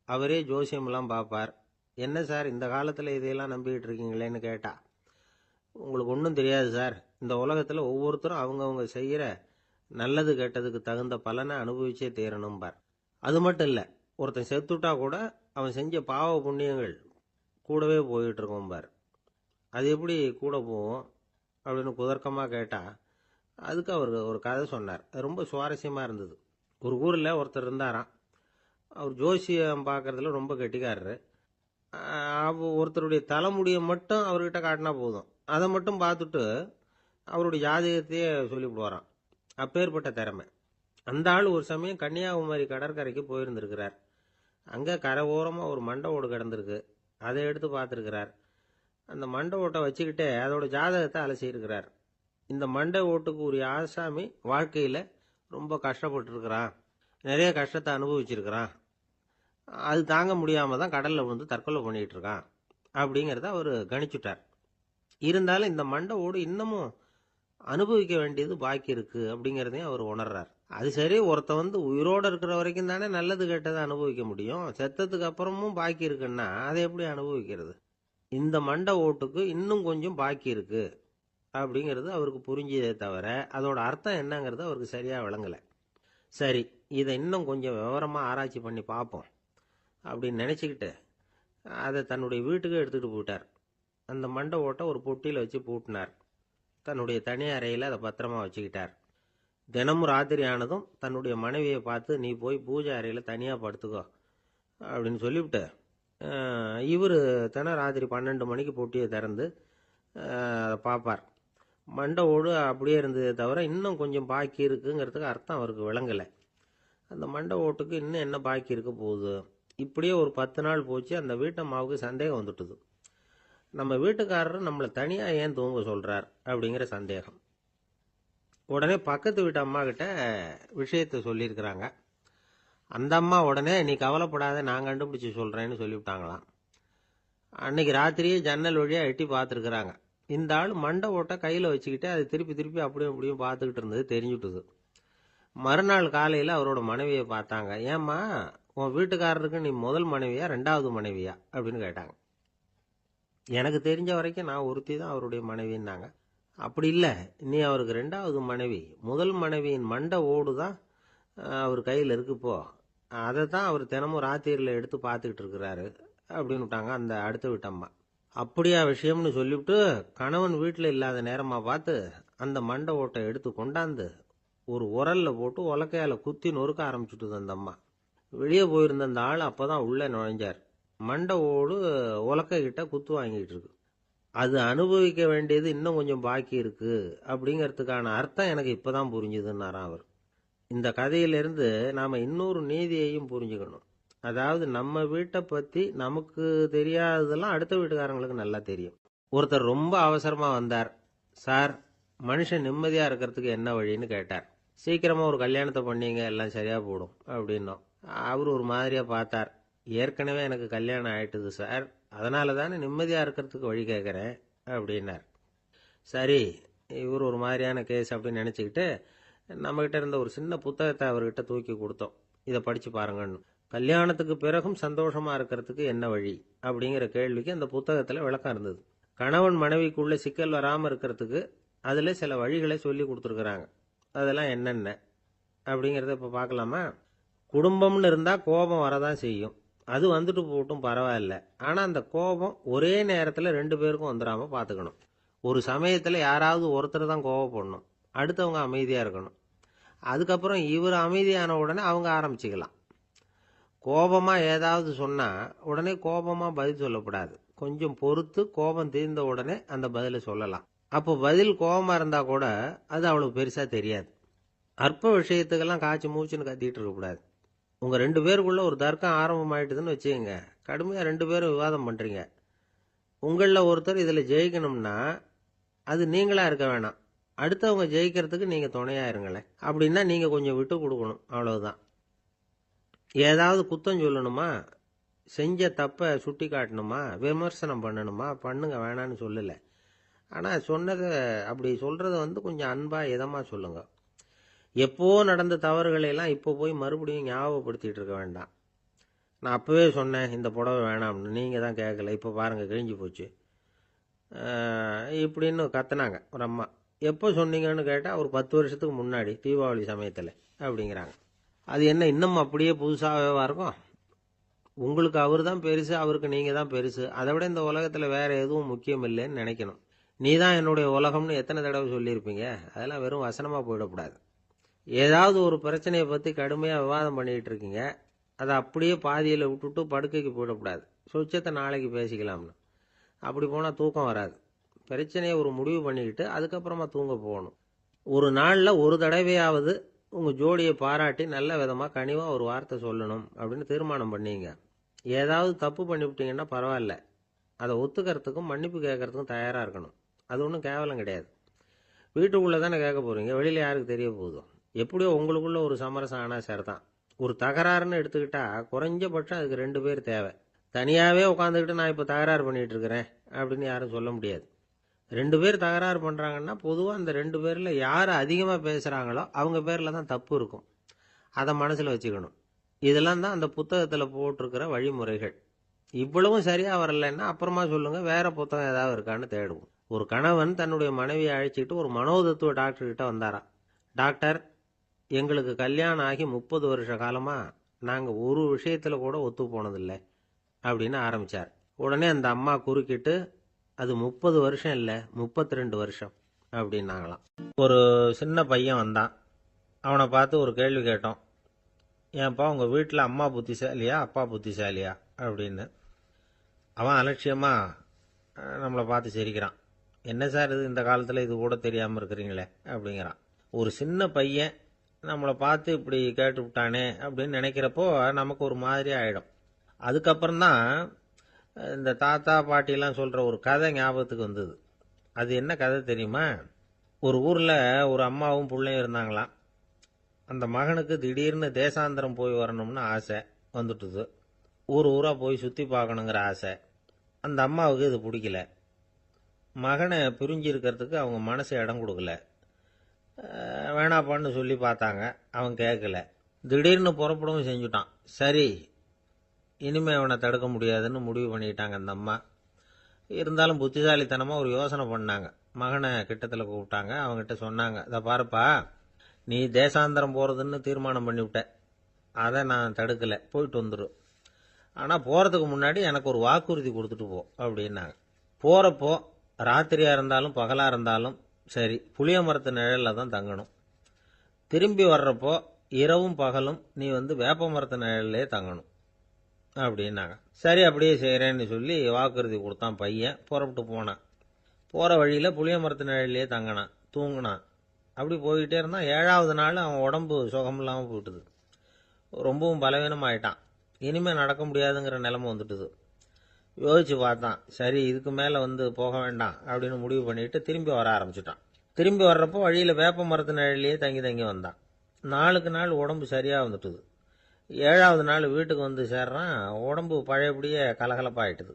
அவரே ஜோசியம்லாம் பார்ப்பார். என்ன சார் இந்த காலத்துல இதையெல்லாம் நம்பிக்கிட்டு இருக்கீங்களேன்னு கேட்டா, உங்களுக்கு ஒன்றும் தெரியாது சார், இந்த உலகத்துல ஒவ்வொருத்தரும் அவங்கவுங்க செய்யற நல்லது கெட்டதுக்கு தகுந்த பலனை அனுபவிச்சே தீரணும் பார். அது மட்டும் இல்ல, ஒருத்தன் செத்துட்டா கூட அவன் செஞ்ச பாவ புண்ணியங்கள் கூடவே போயிட்டு இருக்கோம் பார். அது எப்படி கூட போகும் அப்படின்னு குதர்க்கமா கேட்டா, அதுக்கு அவர் ஒரு கதை சொன்னார். அது ரொம்ப சுவாரஸ்யமா இருந்தது. ஒரு ஊர்ல ஒருத்தர் இருந்தாராம். அவர் ஜோசியம் பார்க்கறதுல ரொம்ப கெட்டிக்காரரு. ஒருத்தருடைய தலைமுடியை மட்டும் அவர்கிட்ட காட்டினா போதும், அதை மட்டும் பார்த்துட்டு அவருடைய ஜாதகத்தையே சொல்லிவிடுவாராம். அப்பேற்பட்ட திறமை. அந்த ஆள் ஒரு சமயம் கன்னியாகுமரி கடற்கரைக்கு போயிருந்திருக்கிறார். அங்கே கரை ஓரமாக ஒரு மண்டை ஓடு கிடந்திருக்கு. அதை எடுத்து பார்த்துருக்கிறார். அந்த மண்டை ஓட்டை வச்சுக்கிட்டே அதோட ஜாதகத்தை அலசியிருக்கிறார். இந்த மண்டை ஓட்டுக்கு உரிய ஆசாமி வாழ்க்கையில் ரொம்ப கஷ்டப்பட்டுருக்கிறான், நிறைய கஷ்டத்தை அனுபவிச்சிருக்கிறான், அது தாங்க முடியாம தான் கடல்ல விழுந்து தற்கொலை பண்ணிட்டு இருக்கான் அப்படிங்கிறத அவர் கணிச்சுட்டார். இருந்தாலும் இந்த மண்டை ஓடு இன்னமும் அனுபவிக்க வேண்டியது பாக்கி இருக்கு அப்படிங்கிறதையும் அவர் உணர்றார். அது சரி, ஒருத்த உயிரோட இருக்கிற வரைக்கும் தானே நல்லது கெட்டதை அனுபவிக்க முடியும். செத்ததுக்கு அப்புறமும் பாக்கி இருக்குன்னா அதை எப்படி அனுபவிக்கிறது? இந்த மண்டை ஓட்டுக்கு இன்னும் கொஞ்சம் பாக்கி இருக்கு அப்படிங்கிறது அவருக்கு புரிஞ்சதே தவிர அதோட அர்த்தம் என்னங்கிறது அவருக்கு சரியா விளங்கல. சரி, இதை இன்னும் கொஞ்சம் விவரமா ஆராய்ச்சி பண்ணி பார்ப்போம் அப்படின்னு நினைச்சுக்கிட்டு அதை தன்னுடைய வீட்டுக்கு எடுத்துட்டு போயிட்டார். அந்த மண்டை ஓட்டை ஒரு பொட்டியில் வச்சு பூட்டினார். தன்னுடைய தனி அறையில் அதை பத்திரமா வச்சுக்கிட்டார். தினமும் ராத்திரி ஆனதும் தன்னுடைய மனைவியை பார்த்து, நீ போய் பூஜை அறையில் தனியாக படுத்துக்கோ அப்படின்னு சொல்லிவிட்டு இவர் ராத்திரி 12 மணிக்கு பொட்டியை திறந்து அதை பார்ப்பார். மண்டை ஓடு அப்படியே இருந்ததே தவிர இன்னும் கொஞ்சம் பாக்கி இருக்குங்கிறதுக்கு அர்த்தம் அவருக்கு விளங்கலை. அந்த மண்டை ஓட்டுக்கு இன்னும் என்ன பாக்கி இருக்க போகுது? இப்படியே ஒரு 10 நாள் போச்சு. அந்த வீட்டம்மாவுக்கு சந்தேகம் வந்துட்டுது. நம்ம வீட்டுக்காரர் நம்மளை தனியாக ஏன் தூங்க சொல்கிறார் அப்படிங்கிற சந்தேகம். உடனே பக்கத்து வீட்டு அம்மா கிட்ட விஷயத்த சொல்லியிருக்கிறாங்க. அந்த அம்மா உடனே, நீ கவலைப்படாத, நான் கண்டுபிடிச்சி சொல்கிறேன்னு சொல்லிவிட்டாங்களாம். அன்னைக்கு ராத்திரியே ஜன்னல் வழியாக எட்டி பார்த்துருக்குறாங்க. இந்த ஆள் மண்டை ஓட்டை கையில் வச்சுக்கிட்டு அது திருப்பி திருப்பி அப்படியும் அப்படியும் பார்த்துக்கிட்டு இருந்தது தெரிஞ்சுட்டுது. மறுநாள் காலையில் அவரோட மனைவியை பார்த்தாங்க. ஏம்மா, உன் வீட்டுக்காரருக்கு நீ முதல் மனைவியா 2வது மனைவியா அப்படின்னு கேட்டாங்க. எனக்கு தெரிஞ்ச வரைக்கும் நான் ஒருத்தி தான் அவருடைய மனைவின்னாங்க. அப்படி இல்லை, நீ அவருக்கு 2வது மனைவி. முதல் மனைவியின் மண்டை ஓடு தான் அவர் கையில் இருக்குப்போ, அதை தான் அவர் தினமும் ராத்திரியில் எடுத்து பார்த்துக்கிட்டு இருக்கிறாரு அப்படின்னு விட்டாங்க அந்த அடுத்த வீட்டம்மா. அப்படியா விஷயம்னு சொல்லிவிட்டு கணவன் வீட்டில் இல்லாத நேரமாக பார்த்து அந்த மண்டை ஓட்டை எடுத்து கொண்டாந்து ஒரு உரல்ல போட்டு உலக்கையால் குத்தி நொறுக்க ஆரம்பிச்சுட்டுது அந்த அம்மா. வெளியே போயிருந்த அந்த ஆள் அப்போதான் உள்ளே நுழைஞ்சார். மண்டை ஓடு உலக்கை கிட்ட குத்து வாங்கிட்டு இருக்கு. அது அனுபவிக்க வேண்டியது இன்னும் கொஞ்சம் பாக்கி இருக்கு அப்படிங்கிறதுக்கான அர்த்தம் எனக்கு இப்பதான் புரிஞ்சுதுன்னாராம் அவர். இந்த கதையிலிருந்து நாம இன்னொரு நீதியையும் புரிஞ்சுக்கணும். அதாவது நம்ம வீட்டை பத்தி நமக்கு தெரியாததெல்லாம் அடுத்த வீட்டுக்காரங்களுக்கு நல்லா தெரியும். ஒருத்தர் ரொம்ப அவசரமா வந்தார். சார், மனுஷன் நிம்மதியா இருக்கிறதுக்கு என்ன வழின்னு கேட்டார். சீக்கிரமா ஒரு கல்யாணத்தை பண்ணீங்க, எல்லாம் சரியா போடும் அப்படின்னோம். அவர் ஒரு மாதிரியா பார்த்தார். ஏற்கனவே எனக்கு கல்யாணம் ஆயிட்டுது சார், அதனால தானே நிம்மதியா இருக்கிறதுக்கு வழி கேட்கறேன் அப்படின்னார். சரி, இவர் ஒரு மாதிரியான கேஸ் அப்படின்னு நினைச்சுக்கிட்டு நம்மகிட்ட இருந்த ஒரு சின்ன புத்தகத்தை அவர்கிட்ட தூக்கி கொடுத்தோம். இதை படிச்சு பாருங்கன்னு. கல்யாணத்துக்கு பிறகும் சந்தோஷமா இருக்கிறதுக்கு என்ன வழி அப்படிங்கிற கேள்விக்கு அந்த புத்தகத்துல விளக்கம் இருந்தது. கணவன் மனைவிக்குள்ள சிக்கல் வராம இருக்கிறதுக்கு அதுல சில வழிகளை சொல்லி கொடுத்துருக்குறாங்க. அதெல்லாம் என்னென்ன அப்படிங்கிறத இப்ப பார்க்கலாமா? குடும்பம்னு இருந்தா கோபம் வரதான் செய்யும். அது வந்துட்டு போட்டும் பரவாயில்ல. ஆனா அந்த கோபம் ஒரே நேரத்துல 2 பேருக்கும் வந்துடாம பாத்துக்கணும். ஒரு சமயத்துல யாராவது ஒருத்தர் தான் கோபப்படணும், அடுத்தவங்க அமைதியா இருக்கணும். அதுக்கப்புறம் இவர் அமைதியான உடனே அவங்க ஆரம்பிச்சுக்கலாம். கோபமா ஏதாவது சொன்னா உடனே கோபமா பதில் சொல்லக்கூடாது. கொஞ்சம் பொறுத்து கோபம் தீர்ந்த உடனே அந்த பதிலை சொல்லலாம். அப்போ பதில் கோபமா இருந்தா கூட அது அவ்வளவு பெருசா தெரியாது. அற்ப விஷயத்துக்கெல்லாம் காய்ச்சி மூச்சுன்னு கத்திட்டு இருக்கக்கூடாது. உங்க 2 பேருக்குள்ள ஒரு தர்க்கம் ஆரம்பம் ஆயிட்டுதுன்னு வச்சுக்கோங்க. கடுமையா 2 பேரும் விவாதம் பண்றீங்க. உங்கள ஒருத்தர் இதுல ஜெயிக்கணும்னா அது நீங்களா இருக்க வேணாம், அடுத்தவங்க ஜெயிக்கிறதுக்கு நீங்க துணையா இருங்களேன். அப்படின்னா நீங்க கொஞ்சம் விட்டு கொடுக்கணும், அவ்வளவுதான். ஏதாவது குத்தம் சொல்லணுமா, செஞ்ச தப்ப சுட்டி காட்டணுமா, விமர்சனம் பண்ணணுமா, பண்ணுங்க, வேணான்னு சொல்லல. ஆனா சொன்னதை அப்படி சொல்றத கொஞ்சம் அன்பா இதமா சொல்லுங்க. எப்போ நடந்த தவறுகளை எல்லாம் இப்போ போய் மறுபடியும் ஞாபகப்படுத்திட்டு இருக்க வேண்டாம். நான் அப்பவே சொன்னேன் இந்த புடவை வேணாம்னு, நீங்க தான் கேட்கல, இப்போ பாருங்க கிழிஞ்சு போச்சு இப்படின்னு கத்துனாங்க ஒரு அம்மா. எப்போ சொன்னீங்கன்னு கேட்டா ஒரு 10 வருஷத்துக்கு முன்னாடி தீபாவளி சமயத்துல அப்படிங்கிறாங்க. அது என்ன இன்னும் அப்படியே புதுசாகவே இருக்கும்? உங்களுக்கு அவர் தான் பெருசு, அவருக்கு நீங்க தான் பெருசு. அதை விட இந்த உலகத்துல வேற எதுவும் முக்கியம் இல்லைன்னு நினைக்கணும். நீ தான் என்னுடைய உலகம்னு எத்தனை தடவை சொல்லியிருப்பீங்க? அதெல்லாம் வெறும் வசனமா போயிடக்கூடாது. ஏதாவது ஒரு பிரச்சனையை பத்தி கடுமையா விவாதம் பண்ணிட்டு இருக்கீங்க, அதை அப்படியே பாதியில விட்டுட்டு படுக்கைக்கு போயிடக்கூடாது. சொச்சத்தை நாளைக்கு பேசிக்கலாம்னு. அப்படி போனா தூக்கம் வராது. பிரச்சனையை ஒரு முடிவு பண்ணிக்கிட்டு அதுக்கப்புறமா தூங்க போகணும். ஒரு நாள்ல ஒரு தடவையாவது உங்க ஜோடியை பாராட்டி நல்ல விதமா கனிவா ஒரு வார்த்தை சொல்லணும் அப்படின்னு தீர்மானம் பண்ணீங்க. ஏதாவது தப்பு பண்ணிவிட்டீங்கன்னா பரவாயில்ல, அதை ஒத்துக்கிறதுக்கும் மன்னிப்பு கேட்கறதுக்கும் தயாரா இருக்கணும். அது ஒன்றும் கேவலம் கிடையாது. வீட்டுக்குள்ள தானே கேட்க போறீங்க, வெளியில யாருக்கு தெரிய போகுதோ? எப்படியோ உங்களுக்குள்ள ஒரு சமரசம் ஆனா சரிதான். ஒரு தகராறுன்னு எடுத்துக்கிட்டா குறைஞ்சபட்சம் அதுக்கு 2 பேர் தேவை. தனியாகவே உட்காந்துக்கிட்டு நான் இப்போ தகராறு பண்ணிகிட்டு இருக்கிறேன் அப்படின்னு யாரும் சொல்ல முடியாது. 2 பேர் தகராறு பண்ணுறாங்கன்னா பொதுவாக அந்த 2 பேரில் யார் அதிகமாக பேசுகிறாங்களோ அவங்க பேரில் தான் தப்பு இருக்கும். அதை மனசில் வச்சுக்கணும். இதெல்லாம் தான் அந்த புத்தகத்தில் போட்டிருக்கிற வழிமுறைகள். இவ்வளவும் சரியாக வரலைன்னா அப்புறமா சொல்லுங்கள், வேறு புத்தகம் ஏதாவது இருக்கான்னு தேடுவோம். ஒரு கணவன் தன்னுடைய மனைவியை அழைச்சிட்டு ஒரு மனோதத்துவ டாக்டர்கிட்ட வந்தாராம். டாக்டர், எங்களுக்கு கல்யாணம் ஆகி 30 வருஷ காலமாக நாங்கள் ஒரு விஷயத்தில் கூட ஒத்து போனதில்லை அப்படின்னு ஆரம்பித்தார். உடனே அந்த அம்மா குறுக்கிட்டு, அது 30 வருஷம் இல்லை, 32 வருஷம் அப்படின்னாங்களாம். ஒரு சின்ன பையன் வந்தான். அவனை பார்த்து ஒரு கேள்வி கேட்டோம். ஏன்ப்பா உங்கள் வீட்டில் அம்மா புத்திசாலியா அப்பா புத்திசாலியா அப்படின்னு. அவன் அலட்சியமாக நம்மளை பார்த்து சிரிக்கிறான். என்ன சார் இது, இந்த காலத்தில் இது கூட தெரியாமல் இருக்கிறீங்களே அப்படிங்கிறான். ஒரு சின்ன பையன் நம்மளை பார்த்து இப்படி கேட்டு விட்டானே அப்படின்னு நினைக்கிறப்போ நமக்கு ஒரு மாதிரி ஆகிடும். அதுக்கப்புறம்தான் இந்த தாத்தா பாட்டிலாம் சொல்கிற ஒரு கதை ஞாபகத்துக்கு வந்தது. அது என்ன கதை தெரியுமா? ஒரு ஊரில் ஒரு அம்மாவும் பிள்ளையும் இருந்தாங்களாம். அந்த மகனுக்கு திடீர்னு தேசாந்திரம் போய் வரணும்னு ஆசை வந்துட்டுது. ஊராக போய் சுற்றி பார்க்கணுங்கிற ஆசை. அந்த அம்மாவுக்கு இது பிடிக்கல. மகனை பிரிஞ்சிருக்கிறதுக்கு அவங்க மனசு இடம் கொடுக்கல. வேணாப்பான்னு சொல்லி பார்த்தாங்க, அவன் கேட்கல. திடீர்னு புறப்படவும் செஞ்சுட்டான். சரி, இனிமே அவனை தடுக்க முடியாதுன்னு முடிவு பண்ணிட்டாங்க அந்த அம்மா. இருந்தாலும் புத்திசாலித்தனமாக ஒரு யோசனை பண்ணாங்க. மகனை கிட்டத்தில் கூப்பிட்டாங்க. அவங்ககிட்ட சொன்னாங்க, இதை பாருப்பா, நீ தேசாந்திரம் போகிறதுன்னு தீர்மானம் பண்ணிவிட்ட, அதை நான் தடுக்கலை, போயிட்டு வந்துடும். ஆனால் போகிறதுக்கு முன்னாடி எனக்கு ஒரு வாக்குறுதி கொடுத்துட்டு போ அப்படின்னாங்க. போகிறப்போ ராத்திரியாக இருந்தாலும் பகலாக இருந்தாலும் சரி, புளிய மரத்து நிழலில் தான் தங்கணும். திரும்பி வர்றப்போ இரவும் பகலும் நீ வேப்ப மரத்து நிழல்லே தங்கணும் அப்படின்னாங்க. சரி, அப்படியே செய்கிறேன்னு சொல்லி வாக்குறுதி கொடுத்தான் பையன். புறப்பட்டு போனான். போகிற வழியில் புளிய மரத்து நிழல்லையே தங்கினான், தூங்கினான். அப்படி போய்கிட்டே இருந்தான். 7ஆவது நாள் அவன் உடம்பு சுகம் இல்லாமல் போயிட்டுது. ரொம்பவும் பலவீனமாயிட்டான். இனிமேல் நடக்க முடியாதுங்கிற நிலைமை வந்துட்டுது. யோசிச்சு பார்த்தான். சரி, இதுக்கு மேலே போக வேண்டாம் அப்படின்னு முடிவு பண்ணிட்டு திரும்பி வர ஆரம்பிச்சிட்டான். திரும்பி வர்றப்போ வழியில் வேப்ப மரத்து நிழல்லையே தங்கி தங்கி வந்தான். நாளுக்கு நாள் உடம்பு சரியாக வந்துட்டுது. 7ஆவது நாள் வீட்டுக்கு சேர்றான். உடம்பு பழையபடியே கலகலப்பாயிட்டுது.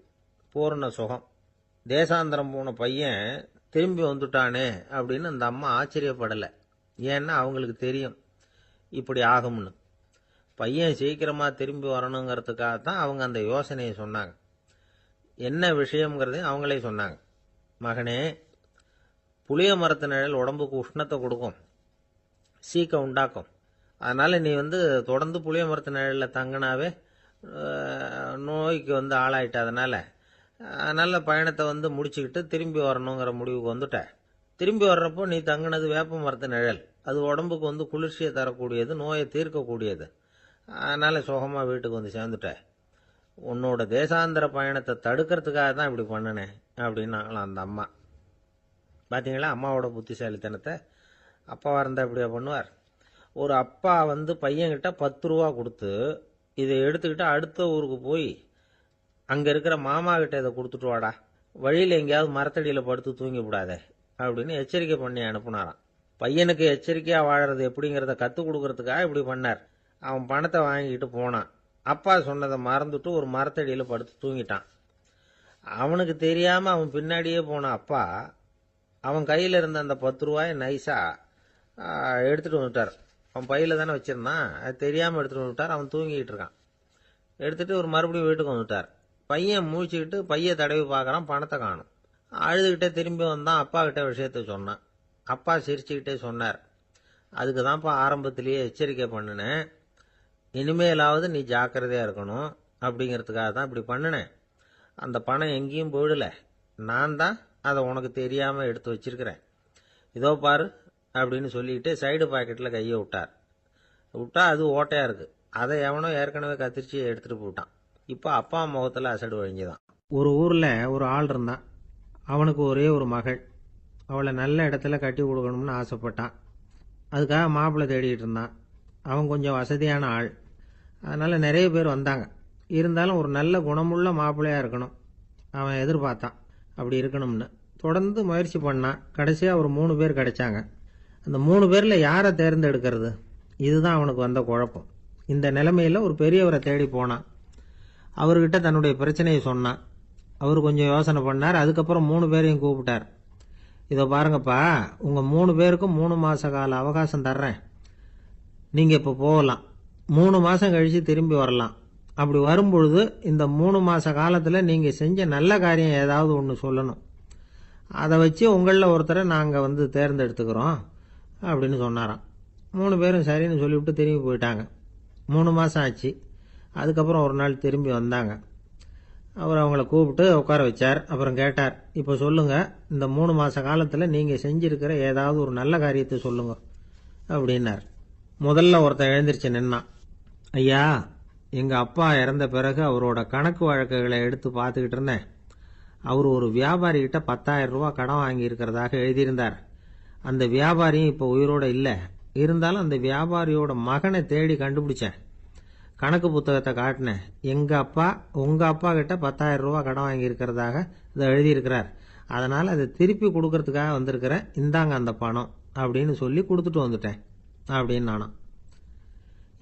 பூர்ண சுகம். தேசாந்திரம் போன பையன் திரும்பி வந்துட்டானே அப்படின்னு அந்த அம்மா ஆச்சரியப்படலை. ஏன்னா அவங்களுக்கு தெரியும் இப்படி ஆகும்னு. பையன் சீக்கிரமாக திரும்பி வரணுங்கிறதுக்காகத்தான் அவங்க அந்த யோசனையை சொன்னாங்க. என்ன விஷயங்கிறதையும் அவங்களே சொன்னாங்க. மகனே, புளிய மரத்து நிழல் உடம்புக்கு உஷ்ணத்தை கொடுக்கும், சீக்கம் உண்டாக்கும். அதனால் நீ தொடர்ந்து புளிய மரத்து நிழலில் தங்கினாவே நோய்க்கு ஆளாயிட்ட. அதனால் பயணத்தை முடிச்சுக்கிட்டு திரும்பி வரணுங்கிற முடிவுக்கு வந்துட்ட. திரும்பி வர்றப்போ நீ தங்கினது வேப்ப மரத்து நிழல். அது உடம்புக்கு குளிர்ச்சியை தரக்கூடியது, நோயை தீர்க்கக்கூடியது. அதனால் சுகமாக வீட்டுக்கு சேர்ந்துட்ட. உன்னோட தேசாந்திர பயணத்தை தடுக்கிறதுக்காக தான் இப்படி பண்ணினேன் அப்படின்னாங்களாம் அந்த அம்மா. பார்த்தீங்களா அம்மாவோட புத்திசாலித்தனத்தை? அப்பாவாக இருந்தால் இப்படியா பண்ணுவார்? ஒரு அப்பா பையன்கிட்ட 10 ரூபா கொடுத்து, இதை எடுத்துக்கிட்டு அடுத்த ஊருக்கு போய் அங்கே இருக்கிற மாமா கிட்ட இதை கொடுத்துட்டு வாடா, வழியில் எங்கேயாவது மரத்தடியில் படுத்து தூங்கி விடாதே அப்படின்னு எச்சரிக்கை பண்ணி அனுப்புனாராம். பையனுக்கு எச்சரிக்கையாக வாழறது எப்படிங்கிறத கற்றுக் கொடுக்கறதுக்காக இப்படி பண்ணார். அவன் பணத்தை வாங்கிட்டு போனான். அப்பா சொன்னதை மறந்துட்டு ஒரு மரத்தடியில் படுத்து தூங்கிட்டான். அவனுக்கு தெரியாமல் அவன் பின்னாடியே போன அப்பா அவன் கையில் இருந்த அந்த 10 ரூபாயை நைஸாக எடுத்துகிட்டு வந்துட்டார். அவன் பையில் தானே வச்சிருந்தான், அது தெரியாமல் எடுத்துகிட்டு வந்துட்டார். அவன் தூங்கிக்கிட்டு இருக்கான். எடுத்துகிட்டு ஒரு மறுபடியும் வீட்டுக்கு வந்துட்டார். பையன் முழிச்சுக்கிட்டு பையை தடவி பார்க்குறான், பணத்தை காணும். அழுதுகிட்டே திரும்பி வந்தான். அப்பா கிட்ட விஷயத்த சொன்னான். அப்பா சிரிச்சுக்கிட்டே சொன்னார், அதுக்கு தான்ப்பா ஆரம்பத்திலேயே எச்சரிக்கை பண்ணினேன், இனிமேலாவது நீ ஜாக்கிரதையாக இருக்கணும் அப்படிங்கிறதுக்காக தான் இப்படி பண்ணினேன். அந்த பணம் எங்கேயும் போயிடலை, நான் தான் அதை உனக்கு தெரியாமல் எடுத்து வச்சிருக்கிறேன். இதோ பாரு அப்படின்னு சொல்லிட்டு சைடு பாக்கெட்டில் கையை விட்டா அது ஓட்டையாக இருக்குது. அதை எவனோ ஏற்கனவே கத்திரிச்சு எடுத்துகிட்டு போயிட்டான். இப்போ அப்பா முகத்தில் அசடு வழிஞ்சுதான். ஒரு ஊரில் ஒரு ஆள் இருந்தான். அவனுக்கு ஒரே ஒரு மகள். அவளை நல்ல இடத்துல கட்டி கொடுக்கணும்னு ஆசைப்பட்டான். அதுக்காக மாப்பிள்ளை தேடிட்டு இருந்தான். அவன் கொஞ்சம் வசதியான ஆள். அதனால் நிறைய பேர் வந்தாங்க. இருந்தாலும் ஒரு நல்ல குணமுள்ள மாப்பிள்ளையாக இருக்கணும் அவன் எதிர்பார்த்தான். அப்படி இருக்கணும்னு தொடர்ந்து முயற்சி பண்ணான். கடைசியாக ஒரு 3 பேர் கிடைச்சாங்க. அந்த 3 பேரில் யாரை தேர்ந்தெடுக்கிறது, இதுதான் அவனுக்கு வந்த குழப்பம். இந்த நிலைமையில ஒரு பெரியவரை தேடி போனான். அவர்கிட்ட தன்னுடைய பிரச்சனையை சொன்னான். அவர் கொஞ்சம் யோசனை பண்ணார். அதுக்கப்புறம் 3 பேரையும் கூப்பிட்டார். இதோ பாருங்கப்பா, உங்க 3 பேருக்கும் 3 மாச கால அவகாசம் தர்றேன். நீங்க இப்ப போகலாம். 3 மாசம் கழிச்சு திரும்பி வரலாம். அப்படி வரும்பொழுது இந்த 3 மாச காலத்துல நீங்க செஞ்ச நல்ல காரியம் ஏதாவது ஒன்று சொல்லணும். அதை வச்சு உங்களில் ஒருத்தரை நாங்கள் தேர்ந்தெடுத்துக்கிறோம் அப்படின்னு சொன்னாராம். 3 பேரும் சரின்னு சொல்லிவிட்டு திரும்பி போயிட்டாங்க. 3 மாதம் ஆச்சு. அதுக்கப்புறம் ஒரு நாள் திரும்பி வந்தாங்க. அவர் அவங்கள கூப்பிட்டு உட்கார வச்சார். அப்புறம் கேட்டார், இப்போ சொல்லுங்க, இந்த 3 மாச காலத்தில் நீங்கள் செஞ்சிருக்கிற ஏதாவது ஒரு நல்ல காரியத்தை சொல்லுங்க அப்படின்னார். முதல்ல ஒருத்தன் எழுந்திருச்சு நின்னான். ஐயா, எங்கள் அப்பா இறந்த பிறகு அவரோட கணக்கு வழக்குகளை எடுத்து பார்த்துக்கிட்டு இருந்தேன். அவர் ஒரு வியாபாரிகிட்ட 10,000 ரூபா கடன் வாங்கியிருக்கிறதாக எழுதியிருந்தார். அந்த வியாபாரியும் இப்போ உயிரோடு இல்லை. இருந்தாலும் அந்த வியாபாரியோட மகனை தேடி கண்டுபிடிச்சேன். கணக்கு புத்தகத்தை காட்டினேன். எங்கள் அப்பா உங்கள் அப்பா கிட்ட 10,000 ரூபா கடன் வாங்கியிருக்கிறதாக இதை எழுதியிருக்கிறார். அதனால் அதை திருப்பி கொடுக்கறதுக்காக வந்திருக்கிறேன். இந்தாங்க அந்த பணம் அப்படின்னு சொல்லி கொடுத்துட்டு வந்துட்டேன் அப்படின்னு நானும்.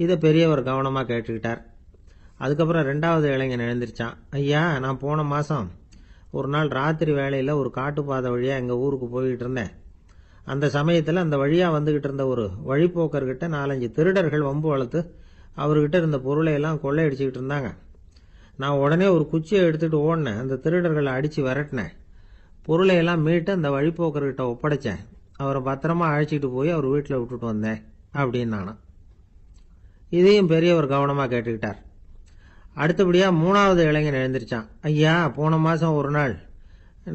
இதை பெரியவர் கவனமாக கேட்டுக்கிட்டார். அதுக்கப்புறம் 2வது இளைஞன் எழுந்திருச்சான். ஐயா, நான் போன மாதம் ஒரு நாள் ராத்திரி வேளையில் ஒரு காட்டுப்பாதை வழியாக எங்கள் ஊருக்கு போய்கிட்டு இருந்தேன். அந்த சமயத்தில் அந்த வழியாக வந்துக்கிட்டு இருந்த ஒரு வழிப்போக்கர்கிட்ட 4-5 திருடர்கள் வம்பு வளர்த்து அவர்கிட்ட இருந்த பொருளை எல்லாம் கொள்ளையடிச்சிக்கிட்டு இருந்தாங்க. நான் உடனே ஒரு குச்சியை எடுத்துகிட்டு ஓடினேன். அந்த திருடர்களை அடித்து விரட்டினேன். பொருளை எல்லாம் மீட்டு அந்த வழிப்போக்கர்கிட்ட ஒப்படைச்சேன். அவரை பத்திரமா அழைச்சிக்கிட்டு போய் அவர் வீட்டில் விட்டுட்டு வந்தேன் அப்படின்னு நானும். இதையும் பெரியவர் கவனமாக கேட்டுக்கிட்டார். அடுத்தபடியாக 3வது இளைஞன் எழுந்திருச்சான். ஐயா, போன மாதம் ஒரு நாள்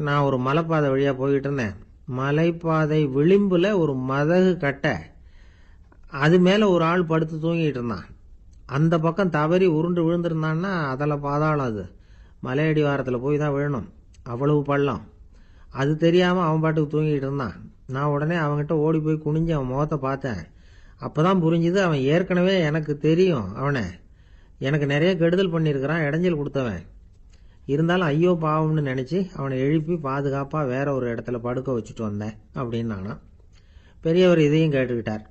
நான் ஒரு மலைப்பாதை வழியாக போய்கிட்டு இருந்தேன். மலைப்பாதை விளிம்பில் ஒரு மதகு கட்டை, அது மேலே ஒரு ஆள் படுத்து தூங்கிட்டு இருந்தான். அந்த பக்கம் தவறி உருண்டு விழுந்திருந்தான்னா அதில் பாதாளம். அது மலையடி வாரத்தில் போய் தான் விழணும். அவ்வளவு பள்ளம். அது தெரியாமல் அவன் பாட்டுக்கு தூங்கிட்டு இருந்தான். நான் உடனே அவன்கிட்ட ஓடி போய் குனிஞ்சு அவன் முகத்தை பார்த்தேன். அப்போ தான் புரிஞ்சுது, அவன் ஏற்கனவே எனக்கு தெரியும். அவனை எனக்கு நிறைய கெடுதல் பண்ணியிருக்கிறான், இடைஞ்சல் கொடுத்தவன். இருந்தாலும் ஐயோ பாவம்னு நினச்சி அவனை எழுப்பி பாதுகாப்பாக வேற ஒரு இடத்துல படுக்க வச்சுட்டு வந்தேன் அப்படின்னு நானா. பெரியவர் இதையும் கேட்டுக்கிட்டார்.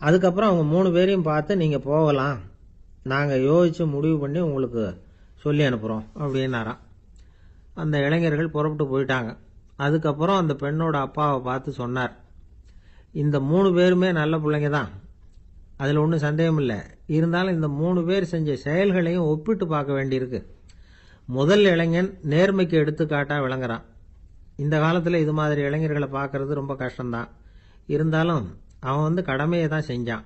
அதுக்கப்புறம் அவங்க 3 பேரையும் பார்த்து, நீங்கள் போகலாம், நாங்கள் யோசித்து முடிவு பண்ணி உங்களுக்கு சொல்லி அனுப்புகிறோம் அப்படின்னாராம். அந்த இளைஞர்கள் புறப்பட்டு போயிட்டாங்க. அதுக்கப்புறம் அந்த பெண்ணோட அப்பாவை பார்த்து சொன்னார், இந்த 3 பேருமே நல்ல பிள்ளைங்க தான், அதில் ஒன்றும் சந்தேகம் இல்லை. இருந்தாலும் இந்த 3 பேர் செஞ்ச செயல்களையும் ஒப்பிட்டு பார்க்க வேண்டியிருக்கு. முதல் இளைஞன் நேர்மைக்கு எடுத்துக்காட்டாக விளங்குறான். இந்த காலத்தில் இது மாதிரி இளைஞர்களை பார்க்கறது ரொம்ப கஷ்டம்தான். இருந்தாலும் அவன் கடமையை தான் செஞ்சான்.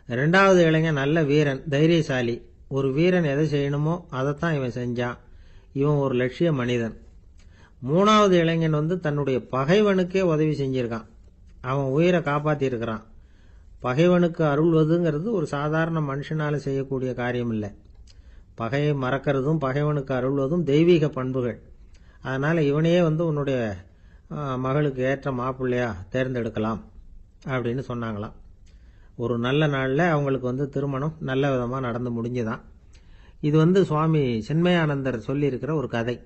2வது இளைஞன் நல்ல வீரன், தைரியசாலி. ஒரு வீரன் எதை செய்யணுமோ அதைத்தான் இவன் செஞ்சான். இவன் ஒரு லட்சிய மனிதன். 3வது இளைஞன் தன்னுடைய பகைவனுக்கே உதவி செஞ்சிருக்கான். அவன் உயிரை காப்பாற்றியிருக்கிறான். பகைவனுக்கு அருள்வதுங்கிறது ஒரு சாதாரண மனுஷனால செய்யக்கூடிய காரியம் இல்லை. பகையை மறக்கிறதும் பகைவனுக்கு அருள்வதும் தெய்வீக பண்புகள். அதனால் இவனையே உன்னுடைய மகளுக்கு ஏற்ற மாப்பிள்ளையா தேர்ந்தெடுக்கலாம் அப்படின்னு சொன்னாங்களாம். ஒரு நல்ல நாளில் அவங்களுக்கு திருமணம் நல்ல விதமாக நடந்து முடிஞ்சுதான். இது சுவாமி சின்மயானந்தர் சொல்லியிருக்கிற ஒரு கதை.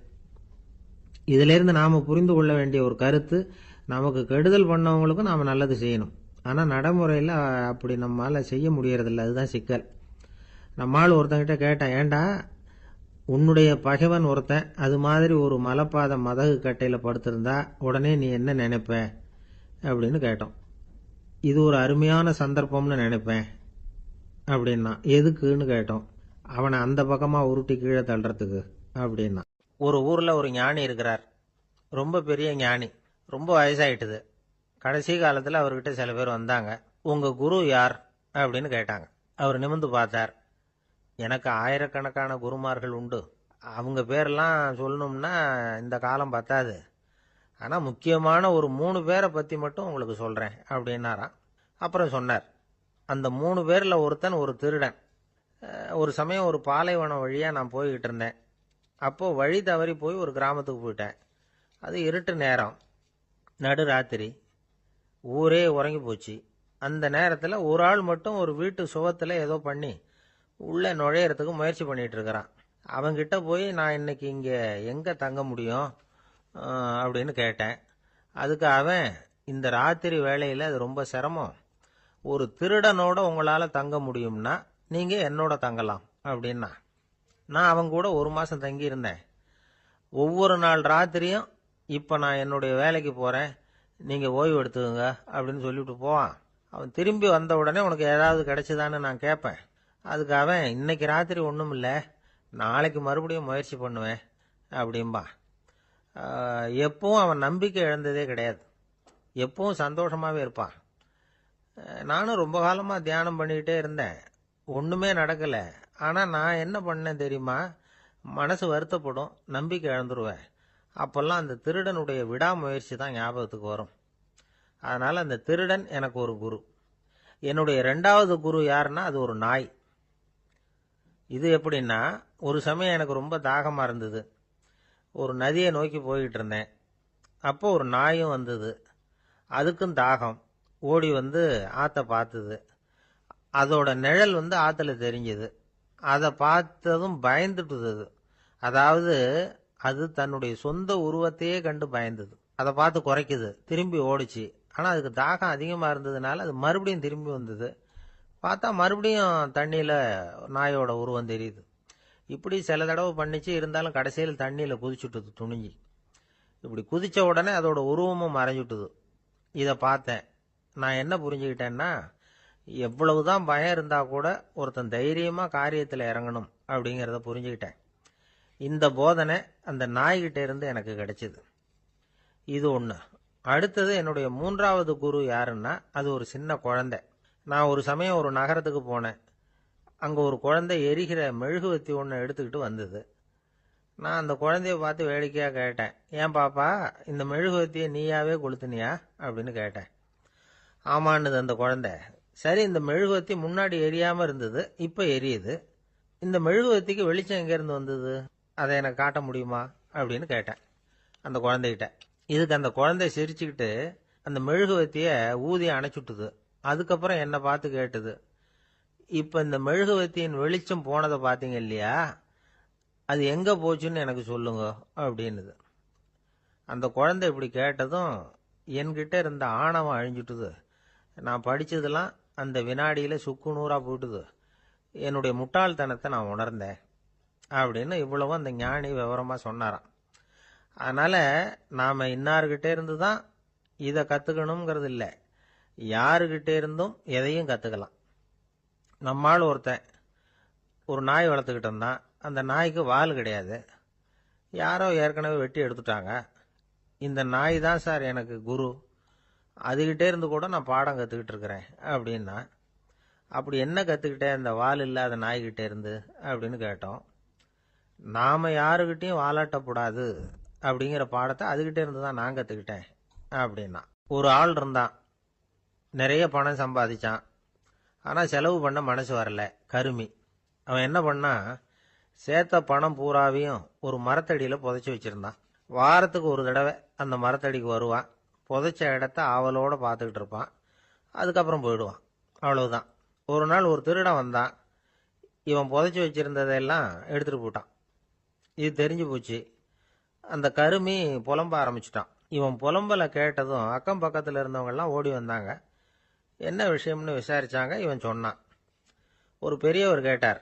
இதிலிருந்து நாம் புரிந்து கொள்ள வேண்டிய ஒரு கருத்து, நமக்கு கெடுதல் பண்ணவங்களுக்கும் நாம் நல்லது செய்யணும். ஆனால் நடைமுறையில் அப்படி நம்மளால் செய்ய முடியறதில்ல. அதுதான் சிக்கல். நம்மால் ஒருத்தங்கிட்ட கேட்டேன், ஏண்டா உன்னுடைய பகைவன் ஒருத்தன் அது மாதிரி ஒரு மலைப்பாதை மதகு கட்டையில் படுத்திருந்தா உடனே நீ என்ன நினைப்ப அப்படின்னு கேட்டோம். இது ஒரு அருமையான சந்தர்ப்பம்னு நினைப்பேன் அப்படின்னா. எதுக்குன்னு கேட்டோம். அவனை அந்த பக்கமாக உருட்டி கீழே தள்ளுறதுக்கு அப்படின்னா. ஒரு ஊரில் ஒரு ஞானி இருக்கிறார். ரொம்ப பெரிய ஞானி. ரொம்ப வயசாயிட்டுது. கடைசி காலத்தில் அவர்கிட்ட சில பேர் வந்தாங்க. உங்கள் குரு யார் அப்படின்னு கேட்டாங்க. அவர் நிமிர்ந்து பார்த்தார். எனக்கு ஆயிரக்கணக்கான குருமார்கள் உண்டு. அவங்க பேரெல்லாம் சொல்லணும்னா இந்த காலம் பத்தாது. ஆனால் முக்கியமான ஒரு 3 பேரை பற்றி மட்டும் உங்களுக்கு சொல்கிறேன் அப்படின்னாராம். அப்புறம் சொன்னார், அந்த 3 பேரில் ஒருத்தன் ஒரு திருடன். ஒரு சமயம் ஒரு பாலைவனம் வழியாக நான் போய்கிட்டு இருந்தேன். அப்போது வழி தவறி போய் ஒரு கிராமத்துக்கு போயிட்டேன். அது இருட்டு நேரம், நடு ராத்திரி, ஊரே உறங்கி போச்சு. அந்த நேரத்தில் ஒரு ஆள் மட்டும் ஒரு வீட்டு சுவத்தில் ஏதோ பண்ணி உள்ளே நுழையிறதுக்கு முயற்சி பண்ணிகிட்டு இருக்கிறான். அவன்கிட்ட போய், நான் இன்னைக்கு இங்கே எங்கே தங்க முடியும் அப்படின்னு கேட்டேன். அதுக்கு அவன், இந்த ராத்திரி வேளையில் அது ரொம்ப சிரமம். ஒரு திருடனோட உங்களால் தங்க முடியும்னா நீங்கள் என்னோட தங்கலாம் அப்படின்னா. நான் அவங்க கூட 1 மாதம் தங்கியிருந்தேன். ஒவ்வொரு நாள் ராத்திரியும் இப்போ நான் என்னுடைய வேலைக்கு போகிறேன், நீங்கள் ஓய்வு எடுத்துக்கோங்க அப்படின்னு சொல்லிவிட்டு போவான். அவன் திரும்பி வந்த உடனே உனக்கு ஏதாவது கிடைச்சிதான்னு நான் கேட்பேன். அதுக்கு அவன் இன்னைக்கு ராத்திரி ஒன்றும் இல்லை, நாளைக்கு மறுபடியும் முயற்சி பண்ணுவேன் அப்படின்பா. எப்பவும் அவன் நம்பிக்கை இழந்ததே கிடையாது, எப்பவும் சந்தோஷமாகவே இருப்பான். நானும் ரொம்ப காலமாக தியானம் பண்ணிக்கிட்டே இருந்தேன், ஒன்றுமே நடக்கலை. ஆனால் நான் என்ன பண்ணேன் தெரியுமா? மனசு வருத்தப்படும், நம்பிக்கை இழந்துருவேன். அப்போல்லாம் அந்த திருடனுடைய விடாமுயற்சி தான் ஞாபகத்துக்கு வரும். அதனால் அந்த திருடன் எனக்கு ஒரு குரு. என்னுடைய 2வது குரு யாருன்னா அது ஒரு நாய். இது எப்படின்னா, ஒரு சமயம் எனக்கு ரொம்ப தாகமாக இருந்தது. ஒரு நதியை நோக்கி போய்கிட்டு இருந்தேன். அப்போ ஒரு நாயும் வந்தது. அதுக்கும் தாகம். ஓடி வந்து ஆற்றை பார்த்தது. அதோட நிழல் வந்து ஆற்றுல தெரிஞ்சது. அதை பார்த்ததும் பயந்துட்டுது அது. அதாவது அது தன்னுடைய சொந்த உருவத்தையே கண்டு பயந்தது. அதை பார்த்து குறைக்குது, திரும்பி ஓடிச்சு. ஆனால் அதுக்கு தாகம் அதிகமாக இருந்ததுனால அது மறுபடியும் திரும்பி வந்தது. பார்த்தா மறுபடியும் தண்ணியில் நாயோட உருவம் தெரியுது. இப்படி சில தடவை பண்ணிச்சு. இருந்தாலும் கடைசியில் தண்ணியில் குதிச்சுட்டுது துணிஞ்சி. இப்படி குதித்த உடனே அதோட உருவமும் மறைஞ்சுட்டுது. இதை பார்த்தேன். நான் என்ன புரிஞ்சுக்கிட்டேன்னா, எவ்வளவுதான் பயம் இருந்தால் கூட ஒருத்தன் தைரியமாக காரியத்தில் இறங்கணும் அப்படிங்கிறத புரிஞ்சுக்கிட்டேன். இந்த போதனை அந்த நாய்கிட்ட இருந்து எனக்கு கிடைச்சிது. இது ஒன்று. அடுத்தது என்னுடைய 3வது குரு யாருன்னா அது ஒரு சின்ன குழந்தை. நான் ஒரு சமயம் ஒரு நகரத்துக்கு போனேன். அங்கே ஒரு குழந்தை எரிகிற மெழுகுவத்தி ஒன்று எடுத்துக்கிட்டு வந்தது. நான் அந்த குழந்தைய பார்த்து வேடிக்கையாக கேட்டேன், ஏன் பாப்பா இந்த மெழுகுவத்தியை நீயாவே கொளுத்துனியா அப்படின்னு கேட்டேன். ஆமான்னுது அந்த குழந்தை. சரி, இந்த மெழுகுவத்தி முன்னாடி எரியாமல் இருந்தது, இப்போ எரியுது. இந்த மெழுகுவத்திக்கு வெளிச்சம் எங்கேருந்து வந்தது, அதை எனக்கு காட்ட முடியுமா அப்படின்னு கேட்டேன் அந்த குழந்தைகிட்ட. இதுக்கு அந்த குழந்தை சிரிச்சுக்கிட்டு அந்த மெழுகுவத்தியை ஊதி அணைச்சுட்டுது. அதுக்கப்புறம் என்னை பார்த்து கேட்டுது, இப்போ இந்த மெழுகுவத்தியின் வெளிச்சம் போனதை பார்த்தீங்க இல்லையா, அது எங்கே போச்சுன்னு எனக்கு சொல்லுங்க அப்படின்னுது. அந்த குழந்தை இப்படி கேட்டதும் என்கிட்ட இருந்த ஆணவம் அழிஞ்சுட்டுது. நான் படித்ததெல்லாம் அந்த வினாடியில் சுக்கு நூறாக போயிட்டுது. என்னுடைய முட்டாள்தனத்தை நான் உணர்ந்தேன் அப்படின்னு இவ்வளவும் அந்த ஞானி விவரமாக சொன்னாராம். அதனால் நாம் இன்னார்கிட்ட இருந்து தான் இதை கற்றுக்கணுங்கிறது இல்லை, யாருக்கிட்டே இருந்தும் எதையும் கற்றுக்கலாம். நம்மால் ஒருத்தன் ஒரு நாய் வளர்த்துக்கிட்டு இருந்தான். அந்த நாய்க்கு வால் கிடையாது. யாரோ ஏற்கனவே வெட்டி எடுத்துட்டாங்க. இந்த நாய் தான் சார் எனக்கு குரு, அதுகிட்டே இருந்து கூட நான் பாடம் கற்றுக்கிட்டு இருக்கிறேன் அப்படின்னா. அப்படி என்ன கற்றுக்கிட்டேன் இந்த வால் இல்லாத நாய்கிட்டே இருந்து அப்படின்னு கேட்டோம். நாம் யாருக்கிட்டையும் வாலாட்டக்கூடாது அப்படிங்கிற பாடத்தை அதுகிட்டே இருந்து தான் நான் கற்றுக்கிட்டேன் அப்படின்னா. ஒரு ஆள் இருந்தான், நிறைய பணம் சம்பாதிச்சான். ஆனால் செலவு பண்ண மனசு வரல, கருமி. அவன் என்ன பண்ணான், சேர்த்த பணம் பூராவையும் ஒரு மரத்தடியில் புதைச்சி வச்சுருந்தான். வாரத்துக்கு ஒரு தடவை அந்த மரத்தடிக்கு வருவான், புதைச்ச இடத்த ஆவலோடு பார்த்துக்கிட்டு இருப்பான், அதுக்கப்புறம் போயிடுவான். அவ்வளவுதான். ஒரு நாள் ஒரு திருடன் வந்தான். இவன் புதைச்சி வச்சுருந்ததெல்லாம் எடுத்துகிட்டு போட்டான். இது தெரிஞ்சு போச்சு. அந்த கருமி புலம்ப ஆரம்பிச்சிட்டான். இவன் புலம்பலை கேட்டதும் அக்கம் பக்கத்தில் இருந்தவங்கெல்லாம் ஓடி வந்தாங்க. என்ன விஷயம்னு விசாரிச்சாங்க. இவன் சொன்னான். ஒரு பெரியவர் கேட்டார்,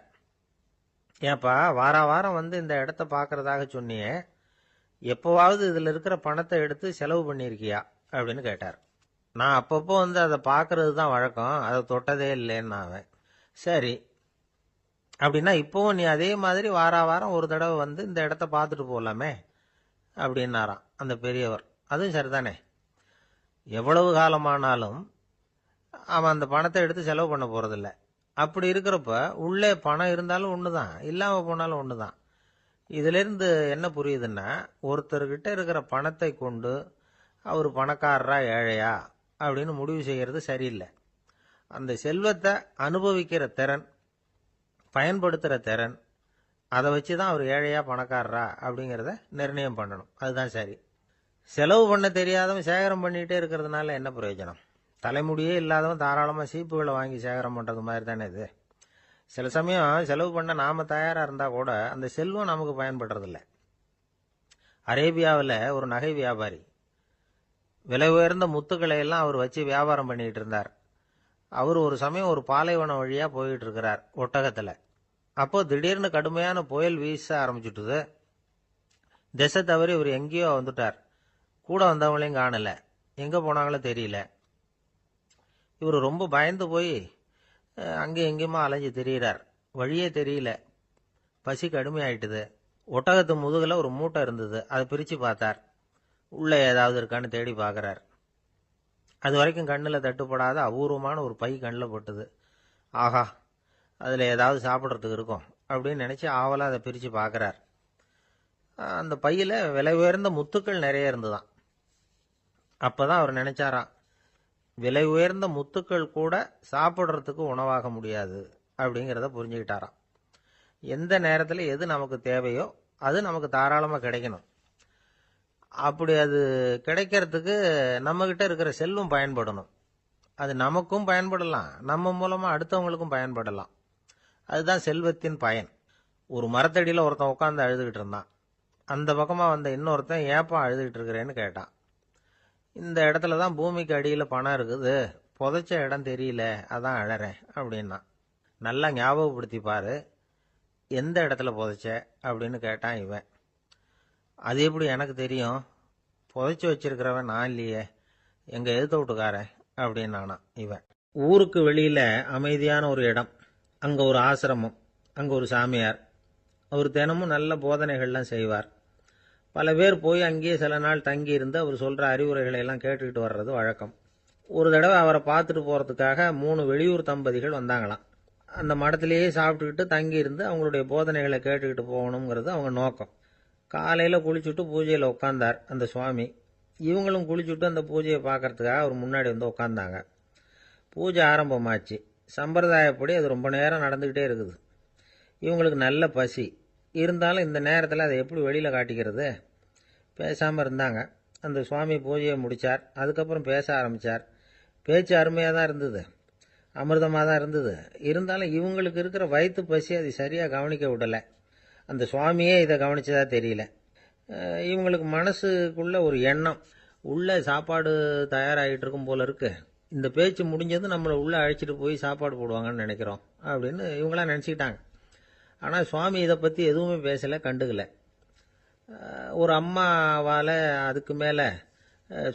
ஏன்பா வாரம் வந்து இந்த இடத்த பார்க்கறதாக சொன்னியே, எப்போவாவது இதில் இருக்கிற பணத்தை எடுத்து செலவு பண்ணியிருக்கியா அப்படின்னு கேட்டார். நான் அப்பப்போ வந்து அதை பார்க்கறது தான் வழக்கம், அதை தொட்டதே இல்லைன்னு அவன். சரி, அப்படின்னா இப்போவும் நீ அதே மாதிரி வாரம் ஒரு தடவை வந்து இந்த இடத்த பார்த்துட்டு போகலாமே அப்படின்னாராம் அந்த பெரியவர். அதுவும் சரிதானே, எவ்வளவு காலமானாலும் அவன் அந்த பணத்தை எடுத்து செலவு பண்ண போகிறதில்ல. அப்படி இருக்கிறப்ப உள்ளே பணம் இருந்தாலும் ஒன்று தான், இல்லாமல் போனாலும் ஒன்று தான். இதிலிருந்து என்ன புரியுதுன்னா, ஒருத்தர்கிட்ட இருக்கிற பணத்தை கொண்டு அவர் பணக்காரரா ஏழையா அப்படின்னு முடிவு செய்கிறது சரியில்லை. அந்த செல்வத்தை அனுபவிக்கிற திறன், பயன்படுத்துகிற திறன், அதை வச்சு தான் அவர் ஏழையா பணக்காரரா அப்படிங்கிறத நிர்ணயம் பண்ணணும். அதுதான் சரி. செலவு பண்ண தெரியாதவன் சேகரம் பண்ணிகிட்டே இருக்கிறதுனால என்ன பிரயோஜனம்? தலைமுடியே இல்லாதவன் தாராளமாக சீப்புகளை வாங்கி சேகரம் பண்ணுறது மாதிரி தானே இது. சில சமயம் செலவு பண்ண நாம் தயாராக இருந்தால் கூட அந்த செல்வம் நமக்கு பயன்படுறதில்ல. அரேபியாவில் ஒரு நகை வியாபாரி விலை உயர்ந்த முத்துக்களை எல்லாம் அவர் வச்சு வியாபாரம் பண்ணிகிட்டு இருந்தார். அவர் ஒரு சமயம் ஒரு பாலைவனம் வழியா போயிட்டு இருக்கிறார் ஒட்டகத்துல. அப்போ திடீர்னு கடுமையான புயல் வீச ஆரம்பிச்சுட்டுது. திசை தவறி இவர் எங்கேயோ வந்துட்டார். கூட வந்தவங்களையும் காணல, எங்க போனாங்களோ தெரியல. இவர் ரொம்ப பயந்து போய் அங்கேயும் எங்கேயுமா அலைஞ்சு திரியிறார். வழியே தெரியல. பசி கடுமையாயிட்டுது. ஒட்டகத்து முதுகுல ஒரு மூட்டை இருந்தது. அதை பிரிச்சு பார்த்தார். உள்ள ஏதாவது இருக்கான்னு தேடி பார்க்கறார். அது வரைக்கும் கண்ணில் தட்டுப்படாத அபூர்வமான ஒரு பை கண்ணில் பட்டுது. ஆஹா, அதில் ஏதாவது சாப்பிட்றதுக்கு இருக்கும் அப்படின்னு நினச்சி ஆவலாக அதை பிரித்து பார்க்குறார். அந்த பையில் விலை உயர்ந்த முத்துக்கள் நிறைய இருந்துதான். அப்போ தான் அவர் நினைச்சாராம், விலை உயர்ந்த முத்துக்கள் கூட சாப்பிட்றதுக்கு உணவாக முடியாது அப்படிங்கிறத புரிஞ்சுக்கிட்டாராம். எந்த நேரத்தில் எது நமக்கு தேவையோ அது நமக்கு தாராளமாக கிடைக்கணும். அப்படி அது கிடைக்கிறதுக்கு நம்மகிட்ட இருக்கிற செல்வம் பயன்படணும். அது நமக்கும் பயன்படலாம், நம்ம மூலமாக அடுத்தவங்களுக்கும் பயன்படலாம். அதுதான் செல்வத்தின் பயன். ஒரு மரத்தடியில் ஒருத்தன் உட்காந்து அழுதுகிட்டு இருந்தான். அந்த பக்கமாக வந்த இன்னொருத்தன் ஏப்பா அழுதுகிட்டு இருக்கிறேன்னு கேட்டான். இந்த இடத்துல தான் பூமிக்கு அடியில் பணம் இருக்குது, புதைச்ச இடம் தெரியல, அதான் அழறேன் அப்படின்னா. நல்லா ஞாபகப்படுத்தி பாரு, எந்த இடத்துல புதைச்ச அப்படின்னு கேட்டான் இவன். அது எப்படி எனக்கு தெரியும், புதைச்சி வச்சிருக்கிறவன் நான் இல்லையே, எங்க எதிர்த்த வீட்டுக்காரன் அப்படின்னானா இவன். ஊருக்கு வெளியில அமைதியான ஒரு இடம், அங்க ஒரு ஆசிரமம், அங்க ஒரு சாமியார். அவர் தினமும் நல்ல போதனைகள்லாம் செய்வார். பல பேர் போய் அங்கேயே சில நாள் தங்கி இருந்து அவர் சொல்ற அறிவுரைகளை எல்லாம் கேட்டுக்கிட்டு வர்றது வழக்கம். ஒரு தடவை அவரை பார்த்துட்டு போறதுக்காக 3 வெளியூர் தம்பதிகள் வந்தாங்களாம். அந்த மடத்திலேயே சாப்பிட்டுக்கிட்டு தங்கி இருந்து அவங்களுடைய போதனைகளை கேட்டுக்கிட்டு போகணுங்கிறது அவங்க நோக்கம். காலையில் குளிச்சுட்டு பூஜையில் உட்காந்தார் அந்த சுவாமி. இவங்களும் குளிச்சுட்டு அந்த பூஜையை பார்க்கறதுக்காக அவர் முன்னாடி வந்து உட்காந்தாங்க. பூஜை ஆரம்பமாச்சு. சம்பிரதாயப்படி அது ரொம்ப நேரம் நடந்துக்கிட்டே இருக்குது. இவங்களுக்கு நல்ல பசி இருந்தாலும் இந்த நேரத்தில் அதை எப்படி வெளியில் காட்டிக்கிறது? பேசாமல் இருந்தாங்க. அந்த சுவாமி பூஜையை முடித்தார். அதுக்கப்புறம் பேச ஆரம்பித்தார். பேச்சு அருமையாக தான் இருந்தது, அமிர்தமாக தான் இருந்தது. இருந்தாலும் இவங்களுக்கு இருக்கிற வயிற்று பசி அது சரியாக கவனிக்க விடலை. அந்த சுவாமியே இதை கவனிச்சதா தெரியல. இவங்களுக்கு மனசுக்குள்ள ஒரு எண்ணம், உள்ள சாப்பாடு தயாராகிட்டு இருக்கும் போல இருக்கு, இந்த பேச்சு முடிஞ்சது நம்மளை உள்ளே அழைச்சிட்டு போய் சாப்பாடு போடுவாங்கன்னு நினைக்கிறோம் அப்படின்னு இவங்களாம் நினச்சிக்கிட்டாங்க. ஆனால் சுவாமி இதை பற்றி எதுவுமே பேசலை, கண்டுக்கலை. ஒரு அம்மாவால் அதுக்கு மேலே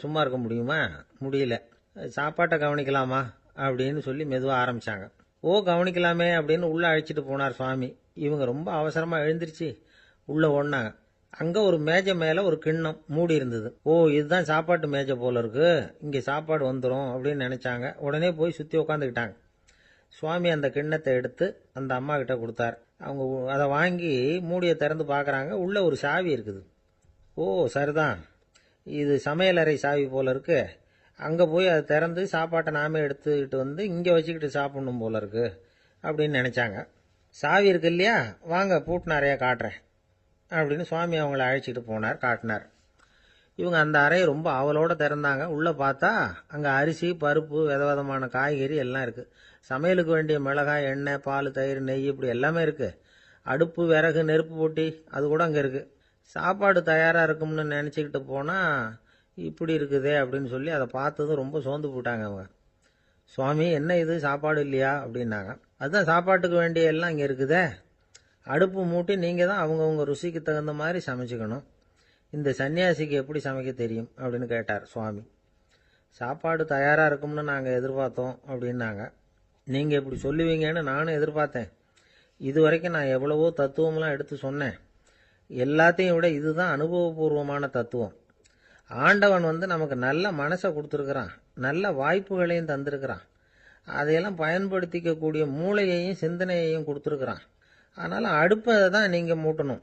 சும்மா இருக்க முடியுமா? முடியல. சாப்பாட்டை கவனிக்கலாமா அப்படின்னு சொல்லி மெதுவாக ஆரம்பித்தாங்க. ஓ கவனிக்கலாமே அப்படின்னு உள்ளே அழைச்சிட்டு போனார் சுவாமி. இவங்க ரொம்ப அவசரமாக எழுந்திருச்சு உள்ளே ஓடினாங்க. அங்கே ஒரு மேஜை மேலே ஒரு கிண்ணம் மூடி இருந்தது. ஓ இதுதான் சாப்பாட்டு மேஜை போல இருக்கு, இங்கே சாப்பாடு வந்துடும் அப்படின்னு நினச்சாங்க. உடனே போய் சுற்றி உட்காந்துக்கிட்டாங்க. சுவாமி அந்த கிண்ணத்தை எடுத்து அந்த அம்மா கிட்ட கொடுத்தார். அவங்க அதை வாங்கி மூடியை திறந்து பார்க்குறாங்க. உள்ளே ஒரு சாவி இருக்குது. ஓ சரிதான், இது சமையலறை சாவி போல இருக்கு, அங்கே போய் அதை திறந்து சாப்பாட்டை நாமே எடுத்துக்கிட்டு வந்து இங்கே வச்சுக்கிட்டு சாப்பிடணும் போல இருக்கு அப்படின்னு நினச்சாங்க. சாவி இருக்கு இல்லையா, வாங்க பூட்டு நிறையா காட்டுறேன் அப்படின்னு சுவாமி அவங்கள அழைச்சிட்டு போனார், காட்டினார். இவங்க அந்த அறையை ரொம்ப ஆவலோடு திறந்தாங்க. உள்ளே பார்த்தா அங்கே அரிசி, பருப்பு, விதவிதமான காய்கறி எல்லாம் இருக்குது. சமையலுக்கு வேண்டிய மிளகாய், எண்ணெய், பால், தயிர், நெய் இப்படி எல்லாமே இருக்குது. அடுப்பு, விறகு, நெருப்பு போட்டி அது கூட அங்கே இருக்குது. சாப்பாடு தயாராக இருக்கும்னு நினச்சிக்கிட்டு போனால் இப்படி இருக்குதே அப்படின்னு சொல்லி அதை பார்த்ததும் ரொம்ப சோர்ந்து போட்டாங்க அவங்க. சுவாமி என்ன இது சாப்பாடு இல்லையா அப்படின்னாங்க. அதுதான் சாப்பாட்டுக்கு வேண்டிய எல்லாம் இங்கே இருக்குதே, அடுப்பு மூட்டி நீங்கள் தான் அவங்கவுங்க ருசிக்கு தகுந்த மாதிரி சமைச்சிக்கணும். இந்த சன்னியாசிக்கு எப்படி சமைக்க தெரியும் அப்படின்னு கேட்டார் சுவாமி. சாப்பாடு தயாராக இருக்கும்னு நாங்கள் எதிர்பார்த்தோம் அப்படின்னாங்க. நீங்கள் இப்படி சொல்லுவீங்கன்னு நானும் எதிர்பார்த்தேன். இது வரைக்கும் நான் எவ்வளவோ தத்துவம்லாம் எடுத்து சொன்னேன். எல்லாத்தையும் விட இதுதான் அனுபவபூர்வமான தத்துவம். ஆண்டவன் நமக்கு நல்ல மனசை கொடுத்துருக்கிறான், நல்ல வாய்ப்புகளையும் தந்திருக்கிறான், அதையெல்லாம் பயன்படுத்திக்கக்கூடிய மூளையையும் சிந்தனையையும் கொடுத்துருக்குறான். அதனால் அடுப்பை தான் நீங்கள் மூட்டணும்,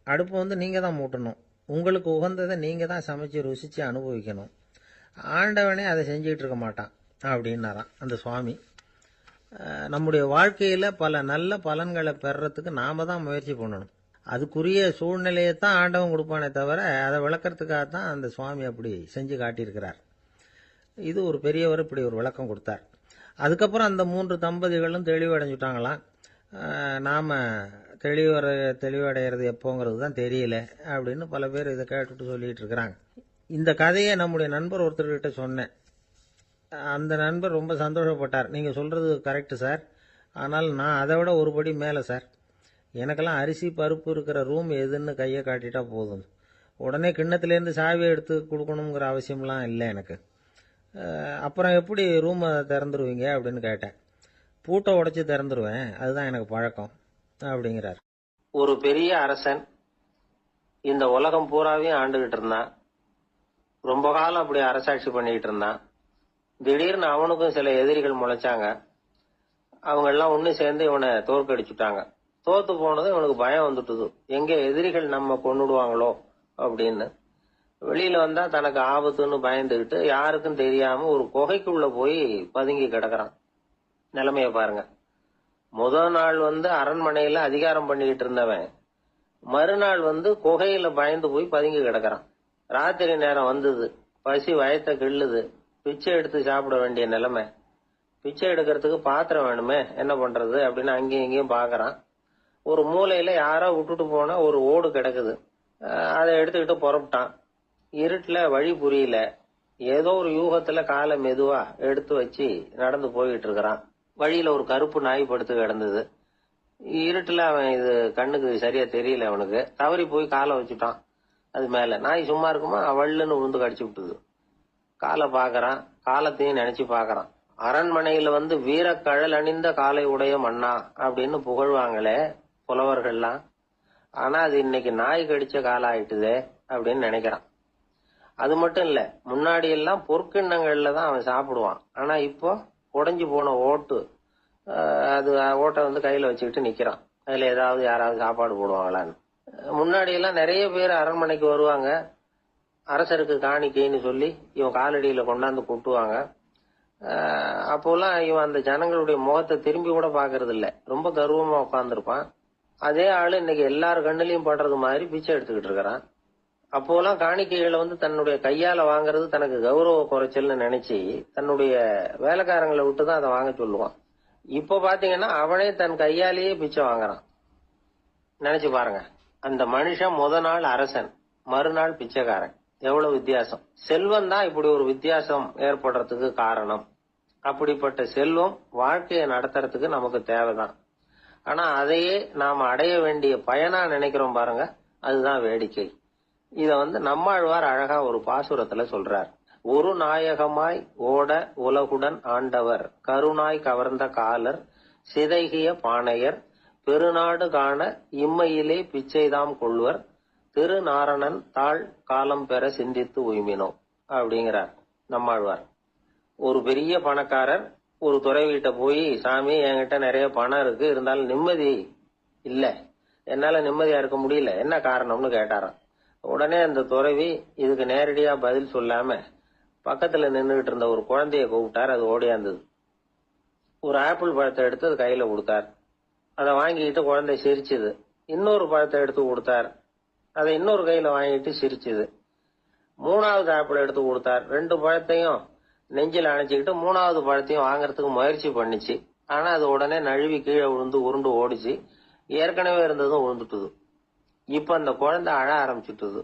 அடுப்பை நீங்கள் தான் மூட்டணும், உங்களுக்கு உகந்ததை நீங்கள் தான் சமைச்சு ருசித்து அனுபவிக்கணும். ஆண்டவனே அதை செஞ்சுக்கிட்டு இருக்க மாட்டான் அப்படின்னாராம் அந்த சுவாமி. நம்முடைய வாழ்க்கையில் பல நல்ல பலன்களை பெறறதுக்கு நாம் தான் முயற்சி பண்ணணும். அதுக்குரிய சூழ்நிலையை தான் ஆண்டவன் கொடுப்பானே தவிர அதை விளக்கறதுக்காக தான் அந்த சுவாமி அப்படி செஞ்சு காட்டியிருக்கிறார். இது ஒரு பெரியவர் இப்படி ஒரு விளக்கம் கொடுத்தார். அதுக்கப்புறம் அந்த 3 தம்பதிகளும் தெளிவடைஞ்சுட்டாங்களாம். நாம் தெளிவடைகிறது எப்போங்கிறது தான் தெரியல அப்படின்னு பல பேர் இதை கேட்டுட்டு சொல்லிட்டு இருக்கிறாங்க. இந்த கதையை நம்முடைய நண்பர் ஒருத்தர்கிட்ட சொன்னேன். அந்த நண்பர் ரொம்ப சந்தோஷப்பட்டார். நீங்கள் சொல்கிறது கரெக்டு சார், ஆனால் நான் அதை விட ஒரு படி மேலே சார். எனக்கெல்லாம் அரிசி பருப்பு இருக்கிற ரூம் எதுன்னு கையை காட்டிட்டா போதும். உடனே கிண்ணத்துலேருந்து சாவியை எடுத்து கொடுக்கணுங்கிற அவசியம்லாம் இல்லை எனக்கு. அப்புறம் எப்படி ரூமை திறந்துருவீங்க அப்படின்னு கேட்டேன். பூட்டை உடைச்சி திறந்துருவேன், அதுதான் எனக்கு பழக்கம் அப்படிங்கிறார். ஒரு பெரிய அரசன் இந்த உலகம் பூராவையும் ஆண்டுகிட்டு இருந்தான். ரொம்ப காலம் அப்படி அரசாட்சி பண்ணிக்கிட்டு இருந்தான். திடீர்னு அவனுக்கும் சில எதிரிகள் முளைச்சாங்க. அவங்க எல்லாம் ஒண்ணு சேர்ந்து இவனை தோற்கடிச்சுட்டாங்க. தோத்து போனதும் இவனுக்கு பயம் வந்துட்டுது, எங்க எதிரிகள் நம்ம கொன்னுடுவாங்களோ அப்படின்னு. வெளியில வந்தா தனக்கு ஆபத்துன்னு பயந்துகிட்டு யாருக்கும் தெரியாம ஒரு குகைக்குள்ள போய் பதுங்கி கிடக்குறான். நிலைமைய பாருங்க. முதல் நாள் அரண்மனையில அதிகாரம் பண்ணிக்கிட்டு இருந்தவன் மறுநாள் குகையில பயந்து போய் பதுங்கி கிடக்குறான். ராத்திரி நேரம் வந்தது, பசி வயத்தை கிள்ளுது, பிச்சை எடுத்து சாப்பிட வேண்டிய நிலைமை. பிச்சை எடுக்கிறதுக்கு பாத்திரம் வேணுமே, என்ன பண்றது அப்படின்னு அங்கேயும் இங்கேயும் பாக்குறான். ஒரு மூலையில யாரோ விட்டுட்டு போன ஒரு ஓடு கிடக்குது. அதை எடுத்துக்கிட்டு புறப்பட்டான். இருட்டுல வழி புரியல. ஏதோ ஒரு யூகத்துல காலை மெதுவா எடுத்து வச்சு நடந்து போயிட்டு இருக்கிறான். வழியில ஒரு கருப்பு நாய் படுத்து கிடந்தது. இருட்டுல அவன் இது கண்ணுக்கு சரியா தெரியல, அவனுக்கு தவறி போய் காலை வச்சுட்டான். அது மேல நாய் சும்மா இருக்குமா, அவள்னு விழுந்து கடிச்சு விட்டுது. காலை பாக்குறான், காலத்தையும் நினைச்சு பாக்குறான். அரண்மனையில வீரக்கழல் அணிந்த காலை உடைய மன்னா அப்படின்னு புகழ்வாங்களே புலவர்கள்லாம். ஆனா அது இன்னைக்கு நாய் கடிச்ச காலம் ஆயிட்டுதே அப்படின்னு நினைக்கிறான். அது மட்டும் இல்ல, முன்னாடி எல்லாம் பொற்கிண்ணங்கள்ல தான் அவன் சாப்பிடுவான். ஆனா இப்போ உடைஞ்சு போன ஓட்டு, அது ஓட்டை கையில வச்சுக்கிட்டு நிக்கிறான். அதுல ஏதாவது யாராவது சாப்பாடு போடுவாங்களான்னு. முன்னாடி எல்லாம் நிறைய பேர் அரண்மனைக்கு வருவாங்க. அரசருக்கு காணிக்கைன்னு சொல்லி இவன் காலடியில கொண்டாந்து கொட்டுவாங்க. அப்போலாம் இவன் அந்த ஜனங்களுடைய முகத்தை திரும்பி கூட பாக்குறது இல்ல, ரொம்ப கர்வமா உட்காந்துருப்பான். அதே ஆளு இன்னைக்கு எல்லார் கண்ணிலையும் படுறது மாதிரி பிச்சை எடுத்துக்கிட்டு இருக்கிறான். அப்போலாம் காணிக்கைகளை தன்னுடைய கையால வாங்குறது தனக்கு கௌரவ குறைச்சல்னு நினைச்சு தன்னுடைய வேலைக்காரங்களை விட்டுதான் அதை வாங்க சொல்லுவான். இப்ப பாத்தீங்கன்னா அவனே தன் கையாலேயே பிச்சை வாங்குறான். நினைச்சு பாருங்க, அந்த மனுஷன் முத நாள் அரசன், மறுநாள் பிச்சைக்காரன். எவ்வளவு வித்தியாசம். செல்வம் தான் இப்படி ஒரு வித்தியாசம் ஏற்படுறதுக்கு காரணம். அப்படிப்பட்ட செல்வம் வாழ்க்கையை நடத்துறதுக்கு நமக்கு தேவைதான். ஆனா அதையே நாம அடைய வேண்டிய பயனா நினைக்கிறோம் பாருங்க, அதுதான் வேடிக்கை. இத நம்மாழ்வார் அழகா ஒரு பாசுரத்துல சொல்றார். ஒரு நாயகமாய் ஓட உலகுடன் ஆண்டவர், கருணாய் கவர்ந்த காலர், சிதைகிய பானையர், பெருநாடு காண இம்மையிலே பிச்சைதாம் கொள்வர், திருநாரணன் தாழ் காலம் பெற சிந்தித்து உய்மினோ அப்படிங்கிறார் நம்மாழ்வார். ஒரு பெரிய பணக்காரர் ஒரு துறவிகிட்ட போய், சாமி என்கிட்ட நிறைய பணம் இருக்கு, இருந்தாலும் நிம்மதி இல்ல, என்னால நிம்மதியா இருக்க முடியல, என்ன காரணம்னு கேட்டாராம். உடனே அந்த துறவி இதுக்கு நேரடியா பதில் சொல்லாம பக்கத்துல நின்றுகிட்டு இருந்த ஒரு குழந்தைய கூப்பிட்டார். அது ஓடியாந்தது. ஒரு ஆப்பிள் பழத்தை எடுத்து அது கையில கொடுத்தார். அதை வாங்கிக்கிட்டு குழந்தை சிரிச்சுது. இன்னொரு பழத்தை எடுத்து கொடுத்தார். அதை இன்னொரு கையில வாங்கிட்டு சிரிச்சுது. மூணாவது ஆப்பிள் எடுத்து கொடுத்தார். 2 பழத்தையும் நெஞ்சில் அணைச்சிக்கிட்டு 3வது பழத்தையும் வாங்கறதுக்கு முயற்சி பண்ணிச்சு. ஆனா அது உடனே நழுவி கீழே விழுந்து உருண்டு ஓடிச்சு. ஏற்கனவே இருந்ததும் விழுந்துட்டுது. இப்ப அந்த குழந்தை அழ ஆரம்பிச்சுட்டுது.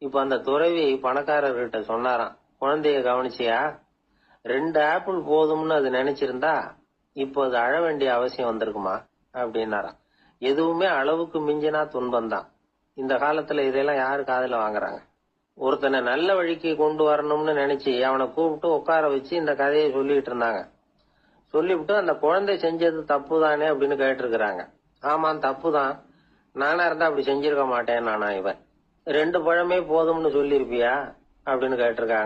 இப்ப அந்த துறவி பணக்காரர்கிட்ட சொன்னாராம், குழந்தைய கவனிச்சியா, 2 ஆப்பிள் போதும்னு அது நினைச்சிருந்தா இப்போ அது அழ வேண்டிய அவசியம் வந்திருக்குமா அப்படின்னாராம். எதுவுமே அளவுக்கு மிஞ்சினா துன்பம் தான். இந்த காலத்துல இதெல்லாம் யாரு காதுல வாங்குறாங்க? ஒருத்தனை நல்ல வழிக்கு கொண்டு வரணும்னு நினைச்சு அவனை கூப்பிட்டு உட்கார வச்சு இந்த கதையை சொல்லிட்டு இருந்தாங்க. சொல்லிவிட்டு அந்த குழந்தை செஞ்சது தப்பு தானே அப்படின்னு கேட்டிருக்கிறாங்க. ஆமா, தப்புதான், நானா இருந்தா அப்படி செஞ்சிருக்க மாட்டேன் நானா. இவன் 2 பழமே போதும்னு சொல்லிருப்பியா அப்படின்னு கேட்டிருக்காங்க.